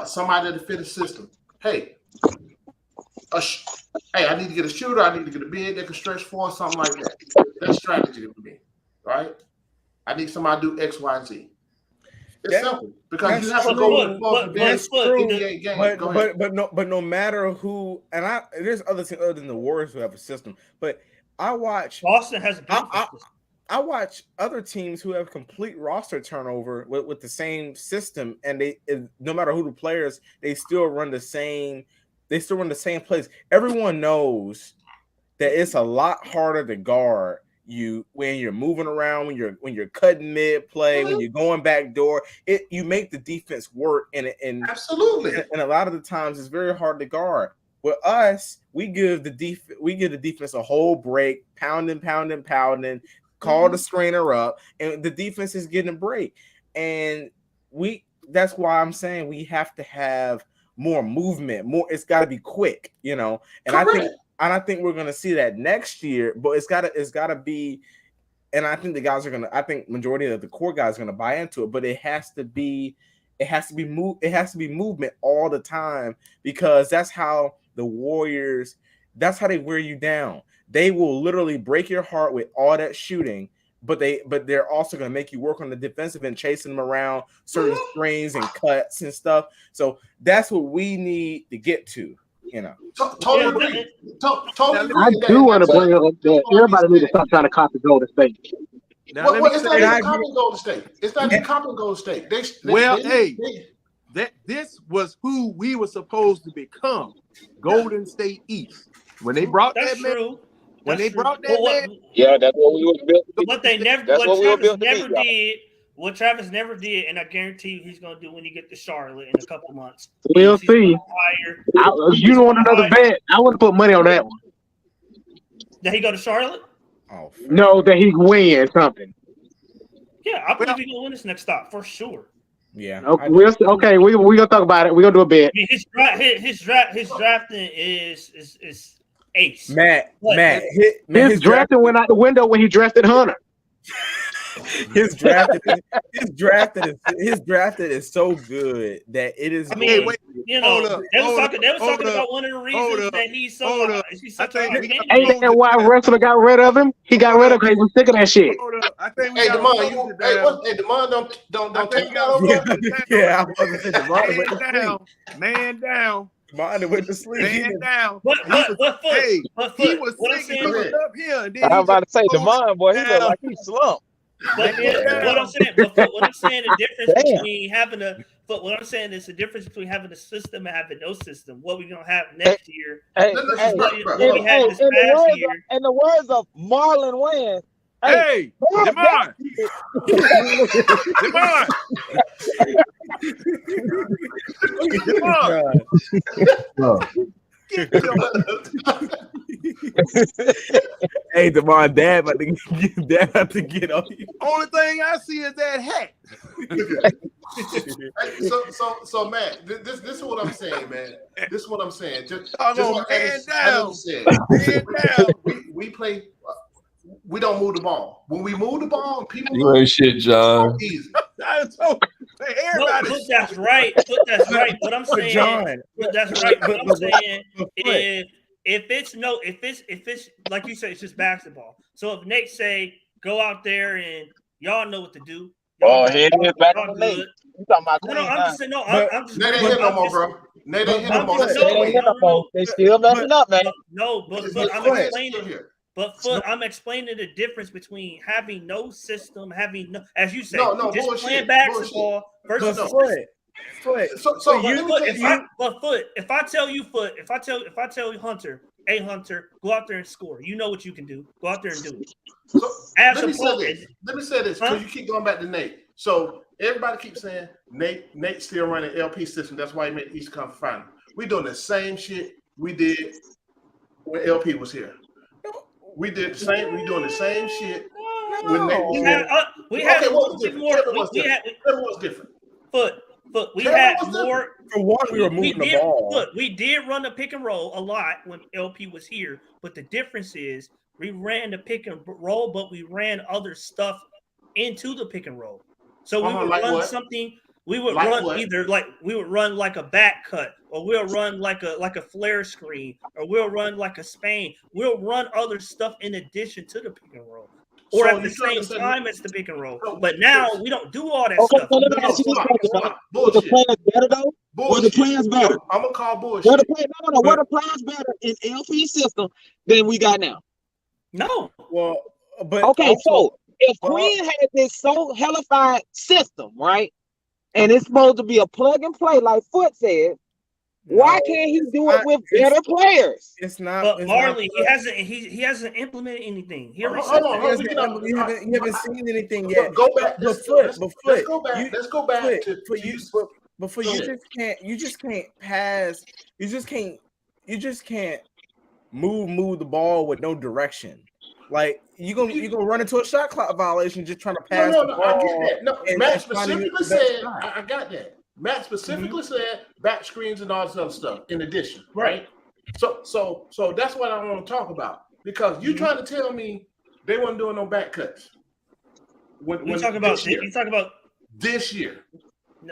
Somebody to fit a system. Hey, I need to get a shooter. I need to get a big that can stretch for something like that. That's strategy for me, right? I need somebody to do X, Y, and Z. It's simple because you have to go above the bench. But no matter who, and there's other things other than the Warriors who have a system. But I watch Boston has I watch other teams who have complete roster turnover with the same system, and no matter who the players, they still run the same. They still run the same plays. Everyone knows that it's a lot harder to guard you when you're moving around, when you're cutting mid play, when you're going back door. You make the defense work, and absolutely. And a lot of the times it's very hard to guard. With us, we give the defense a whole break, pounding, call the screener up, and the defense is getting a break. And that's why I'm saying we have to have more movement, it's got to be quick, and I think we're going to see that next year, but it's got to be, and I think I think majority of the core guys are going to buy into it, but it has to be movement all the time, because that's how the Warriors, that's how they wear you down. They will literally break your heart with all that shooting, but they're also going to make you work on the defensive end, chasing them around certain screens and cuts and stuff. So that's what we need to get to, Totally agree. I do want to bring up that everybody needs to stop trying to copy Golden State. It's not even copying Golden State. It's not even copying Golden State. This was who we were supposed to become, Golden State East. When they brought that man. When they brought that man, yeah, that's what we were built. What Travis never did, and I guarantee you he's going to do when you get to Charlotte in a couple months. We'll see. You want another bet? I want to put money on that one. That he go to Charlotte? Oh, no, that he win something. Yeah, I believe he's going to win this next stop for sure. Yeah. Okay, we're gonna talk about it. We're gonna do a bet. I mean, his drafting is ace. Matt, his drafting went out the window when he drafted Hunter. his drafted is so good that it is. I mean, wait, you know, they was talking about one of the reasons that he's so. He's such a Ain't that why wrestler got rid of him? He got rid of him because he was sick of that shit. I think we Hey, got Demond, don't take that. Yeah, I wasn't saying Demond went to sleep. Man down. Demond went to sleep. Man down. But he was sick and he was up here. And then I'm he about to just say, goes Demond, boy, he down. look like he slumped. But what I'm saying, the difference between having a, but what I'm saying is the difference between having a system and having no system. What we're gonna have next year? Hey, what we had this past year. in the words of Marlon Wayans, hey, Demond. Hey, Demond, Dad about to get on you. Only thing I see is that hat. So Matt, this is what I'm saying, man. This is what I'm saying. Just man down. We play. We don't move the ball. When we move the ball, people. You ain't shit, John. Easy. That's right. That's right. What I'm saying, John, that's right. What I'm saying is, if it's like you said, it's just basketball. So if Nate say go out there and y'all know what to do. Here it is back on the Nate. You talking about No, I'm just saying. No, I'm just. Nate ain't hit no more, bro. Nate ain't hit no more. They still messing up, man. No, but I'm explaining. But I'm explaining the difference between having no system, having no, as you say, just bullshit, playing basketball versus If I tell you Hunter, hey Hunter, go out there and score. You know what you can do. Go out there and do it. So let me say this because you keep going back to Nate. So everybody keeps saying Nate's still running LP system. That's why he made the East Conference Final. We doing the same shit we did when LP was here. We did the same. We doing the same shit. When Nate was here. We had what's different? We had more. For one, we were moving the ball. Look, we did run the pick and roll a lot when LP was here, but the difference is we ran the pick and roll, but we ran other stuff into the pick and roll. So we would run something. We would run like a back cut, or we'll run like a flare screen, or we'll run like a Spain. We'll run other stuff in addition to the pick and roll, or at the same time as the pick and roll. But now we don't do all that stuff. So let me ask you this question. Were the players better though? Were the players better? I'm gonna call bullshit. Were the players better in LP system than we got now? No. Well, but okay, so if Quinn had this so hellified system, right? And it's supposed to be a plug and play, like Foot said. Why can't he do it with better players? It's not. But Marley, he hasn't implemented anything. You haven't seen anything yet. Go back. Let's go back. Let's go back you just can't pass. You just can't move the ball with no direction. Like you're gonna run into a shot clock violation just trying to pass the ball. I get that. No, Matt specifically said I got that. Matt specifically said back screens and all this other stuff in addition, right? So that's what I want to talk about because you trying to tell me they weren't doing no back cuts. When you talk about this year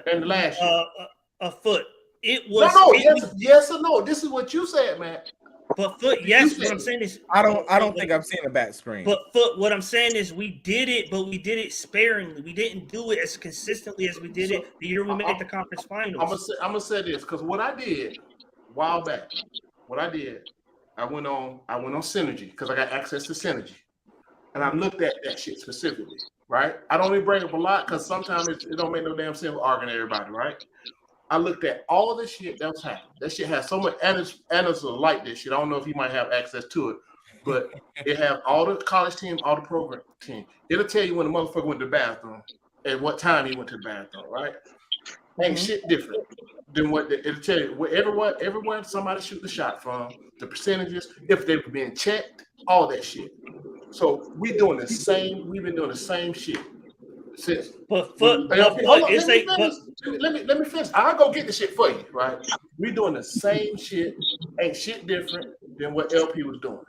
and last year. A Foot. It was yes or no. This is what you said, Matt. But Foot, yes, what I'm saying is I don't think I've seen a back screen. But Foot, what I'm saying is we did it, but we did it sparingly. We didn't do it as consistently as we did it the year we made the conference finals. I'm gonna say this because what I did a while back, I went on Synergy because I got access to Synergy, and I looked at that shit specifically. Right? I don't even bring up a lot because sometimes it don't make no damn sense arguing everybody. Right? I looked at all of this shit that was happening. That shit has so much Anderson like this shit. I don't know if he might have access to it, but it have all the college team, all the program team. It'll tell you when the motherfucker went to the bathroom and what time he went to the bathroom, right? Ain't shit different than what it'll tell you. Where everyone somebody shoot the shot from, the percentages, if they've been checked, all that shit. So we've been doing the same shit. Since let me finish. I'll go get the shit for you, right? We doing the same shit, ain't shit different than what LP was doing.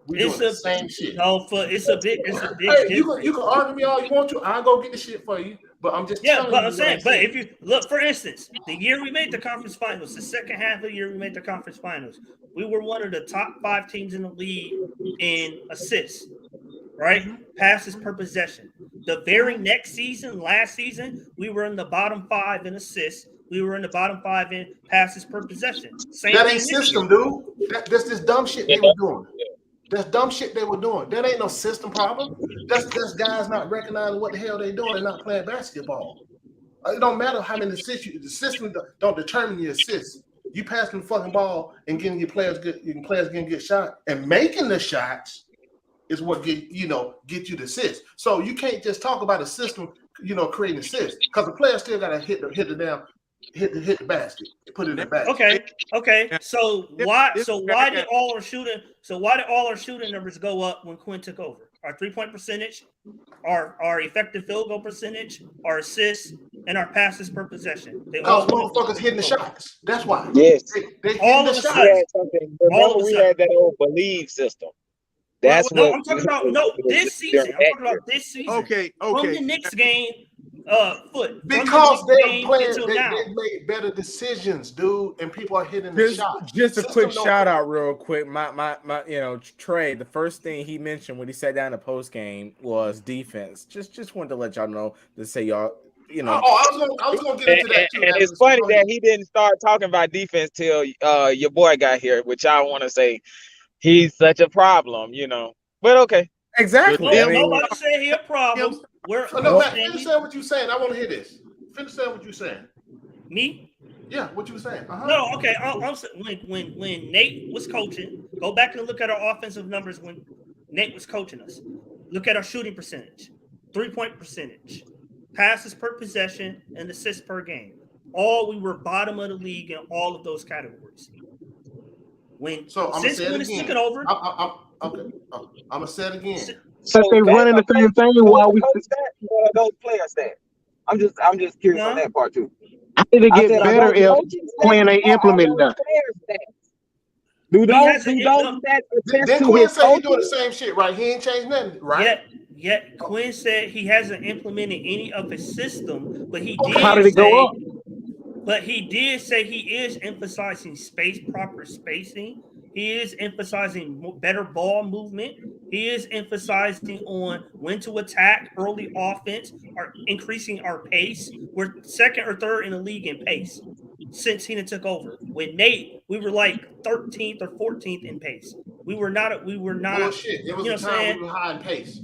We doing the same shit. No, it's a big Hey, you can argue me all you want to. I'll go get the shit for you. But I'm just telling but you. I'm saying, but if you look, for instance, the year we made the conference finals, the second half of the year we made the conference finals, we were one of the top 5 teams in the league in assists, right? Passes per possession. The very next season, last season, we were in the bottom 5 in assists. We were in the bottom 5 in passes per possession. That ain't system, dude. That's this dumb shit they were doing. That's dumb shit they were doing. That ain't no system problem. That's guys not recognizing what the hell they doing and not playing basketball. It don't matter how many assists the system don't determine your assists. You passing the fucking ball and getting your players getting good shot and making the shots is what get you the assist. So you can't just talk about a system, creating assists because the player still gotta hit the basket, put it in the basket. Okay. So why did all our shooting numbers go up when Quinn took over? Our 3-point percentage, our effective field goal percentage, our assists, and our passes per possession. Because motherfuckers hitting the shots. That's why. Yes. They all of the shots. Remember we had that old believe system. That's no, I'm talking about this season. I'm talking about this season. Okay. From the Knicks game, because they made better decisions, dude, and people are hitting the shots. Just a quick shout out, real quick. My Trey. The first thing he mentioned when he sat down in the post game was defense. Just wanted to let y'all know to say y'all. I was gonna get into that too. And it's funny that he didn't start talking about defense till your boy got here, which I want to say he's such a problem, But okay. Exactly. Nobody said he a problem. Finish saying what you're saying. I want to hear this. Finish saying what you're saying. Me? Yeah, what you were saying. No, okay. When Nate was coaching, go back and look at our offensive numbers when Nate was coaching us. Look at our shooting percentage, 3-point percentage, passes per possession, and assists per game. We were bottom of the league in all of those categories. Since Quinn is taking over. Okay. I'm gonna say it again. So they running the same thing while we. Those players that. I'm just curious on that part too. I think it get better if Quinn ain't implementing that. Do those stats Then Quinn said he doing the same shit, right? He ain't changed nothing, right? Yet Quinn said he hasn't implemented any of his system, but he did. How did it go up? But he did say he is emphasizing proper spacing. He is emphasizing better ball movement. He is emphasizing on when to attack, early offense, or increasing our pace. We're second or third in the league in pace since he took over. With Nate, we were like 13th or 14th in pace. We were not. Bullshit. It was a time we were high in pace.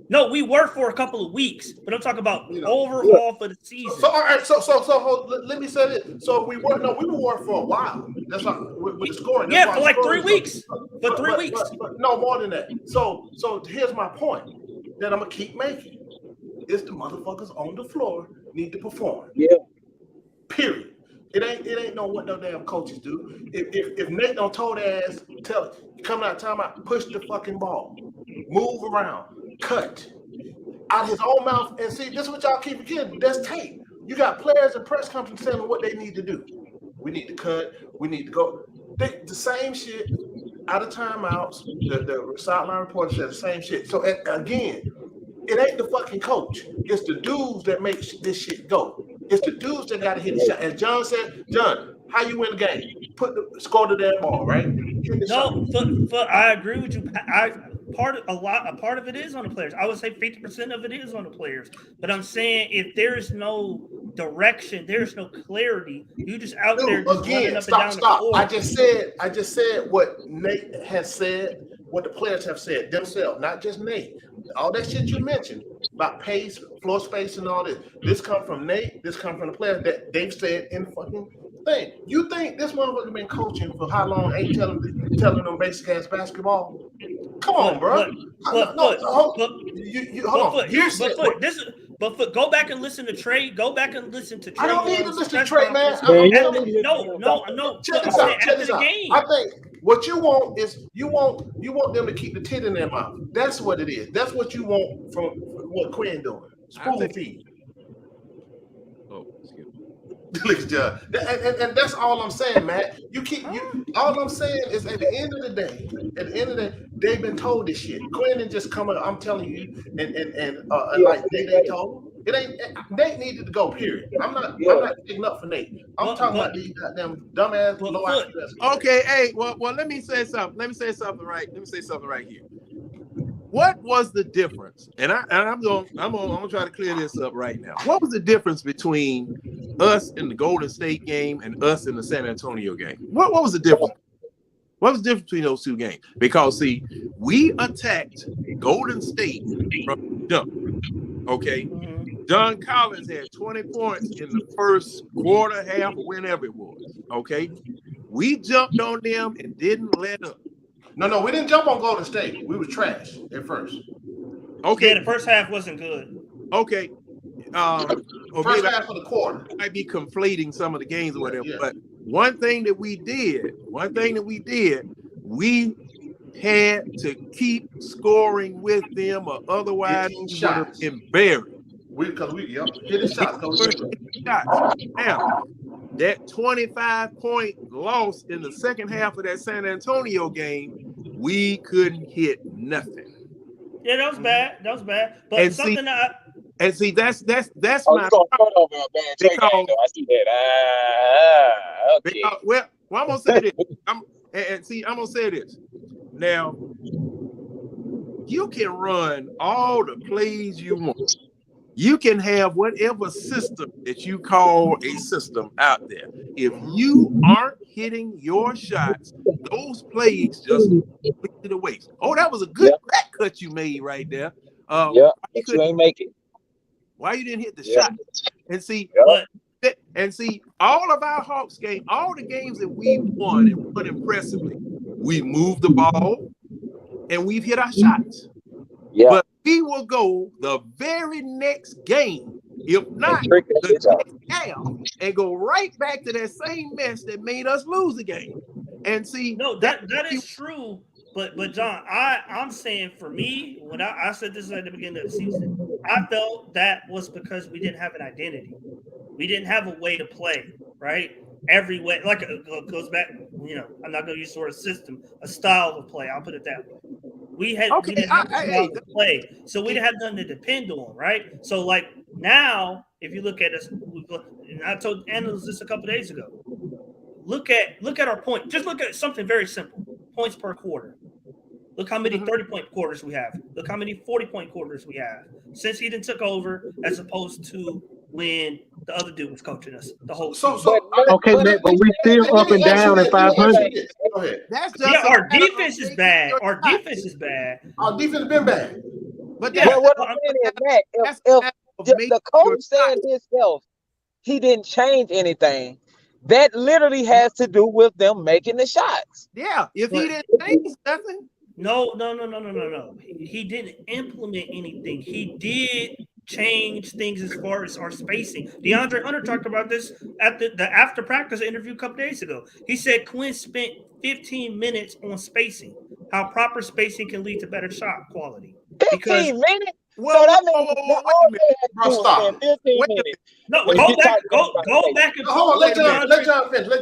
No, we were for a couple of weeks, but I'm talking about overall for the season. So all right, so let me say this. So we were for a while. That's not with the scoring. Yeah, for like 3 weeks. For 3 weeks. But no more than that. So here's my point that I'm gonna keep making. It's the motherfuckers on the floor need to perform. Yeah. Period. It ain't no what no damn coaches do. If Nate don't told ass, tell it, come out timeout, push the fucking ball, move around, cut out his own mouth, and see this is what y'all keep forgetting. That's tape. You got players in press conference telling what they need to do. We need to cut. We need to go. The same shit out of timeouts. The sideline reporter said the same shit. So again, it ain't the fucking coach. It's the dudes that make this shit go. It's the dudes that got to hit the shot. As John said, John, how you win the game? Score the damn ball, right? I agree with you. A part of it is on the players. I would say 50% of it is on the players. But I'm saying if there's no direction, there's no clarity. You just out there just running up and down the floor. I just said what Nate has said, what the players have said themselves, not just Nate. All that shit you mentioned about pace, floor space, and all this. This come from Nate. This come from the players that they've said in the fucking thing. You think this motherfucker been coaching for how long? Ain't telling them basic ass basketball? Come on, bro. Go back and listen to Trey. Go back and listen to Trey. I don't need to listen to Trey, man. No. Check this out. I think what you want is you want them to keep the tit in their mouth. That's what it is. That's what you want from what Quinn doing. Spoon feed. Oh, excuse me. And that's all I'm saying, Matt. All I'm saying is at the end of the day, they've been told this shit. Quinn didn't just come up, I'm telling you, and like they told him. It ain't Nate needed to go, period. I'm not picking up for Nate. I'm talking about these goddamn dumbass low IQ. Okay, hey, well, let me say something. Let me say something right here. What was the difference? And I'm gonna try to clear this up right now. What was the difference between us in the Golden State game and us in the San Antonio game? What was the difference? What was the difference between those two games? Because see, we attacked Golden State from jump. Okay. John Collins had 20 points in the first quarter, half, or whenever it was. Okay. We jumped on them and didn't let up. No, we didn't jump on Golden State. We was trash at first. Okay. Yeah, the first half wasn't good. Okay. First half of the quarter. I might be conflating some of the games or whatever. Yeah. But one thing that we did, we had to keep scoring with them, or otherwise we would have been buried. Because we hit a shot. Now, that 25-point loss in the second half of that San Antonio game, we couldn't hit nothing. Yeah, that was bad. But and something see, that's my problem. I see that. Okay. Because, well, I'm gonna say this. I'm gonna say this. Now, you can run all the plays you want. You can have whatever system that you call a system out there. If you aren't hitting your shots, those plays just go to the waste. Oh, that was a good crack cut you made right there. You ain't make it. Why you didn't hit the shot? And see, all of our Hawks game, all the games that we've won and won impressively, we moved the ball and we've hit our shots. Yeah. But we will go the very next game, if not the next half, and go right back to that same mess that made us lose the game. And see, no, that is true. But John, I'm saying for me, when I said this at the beginning of the season, I felt that was because we didn't have an identity. We didn't have a way to play, right? Every way, like it goes back, I'm not going to use the word system, a style of play. I'll put it that way. We didn't have to play, so we didn't have nothing to depend on, right? So like now, if you look at us, and I told analysts this a couple of days ago, look at our point. Just look at something very simple: points per quarter. Look how many 30-point quarters we have. Look how many 40-point quarters we have since he took over, as opposed to when the other dude was coaching us the whole season. But we still up and down at 500. Our defense is bad. Our defense has been bad. But what I'm saying is, Matt, if the coach said himself, he didn't change anything. That literally has to do with them making the shots. Yeah, if he didn't change nothing. No. He didn't implement anything. He did change things as far as our spacing. DeAndre Hunter talked about this at the after practice interview a couple days ago. He said Quinn spent 15 minutes on spacing, how proper spacing can lead to better shot quality. 15 minutes? Well, so that means stop. 15 minutes. No, go back and hold on. Let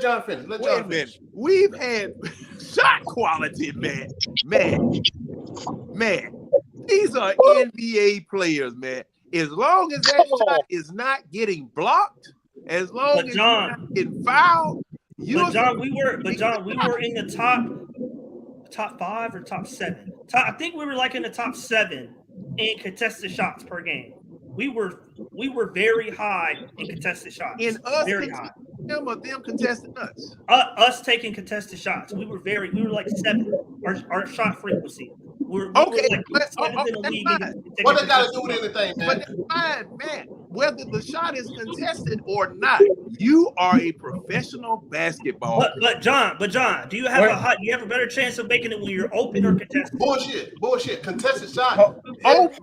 John finish. Wait a minute. We've had shot quality, man. These are NBA players, man. As long as that shot is not getting blocked, as long as you're not getting fouled, we were in the top 5 or top 7. I think we were like in the top 7 in contested shots per game. We were very high in contested shots. In us, very high. Them or them contesting us. Us taking contested shots. We were like 7. Our shot frequency. We're like what they got to do with anything, man? But that's fine, man. Whether the shot is contested or not, you are a professional basketball player. But John, do you have a better chance of making it when you're open or contested? Bullshit. Contested shot. Go ahead.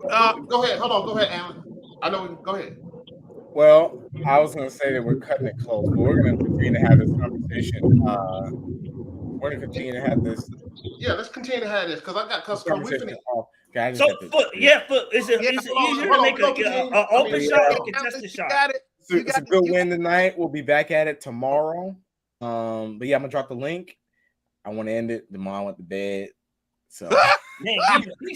Hold on. Go ahead, Alan. I know. Go ahead. Well, I was going to say that we're cutting it close, but we're going to continue to have this conversation. We're going to continue to have this. Yeah, let's continue to have this because I got customers. Is it easier to make an open shot or contested shot? It's a good win tonight. We'll be back at it tomorrow. But yeah, I'm gonna drop the link. I want to end it. The mom went to bed. So Man, he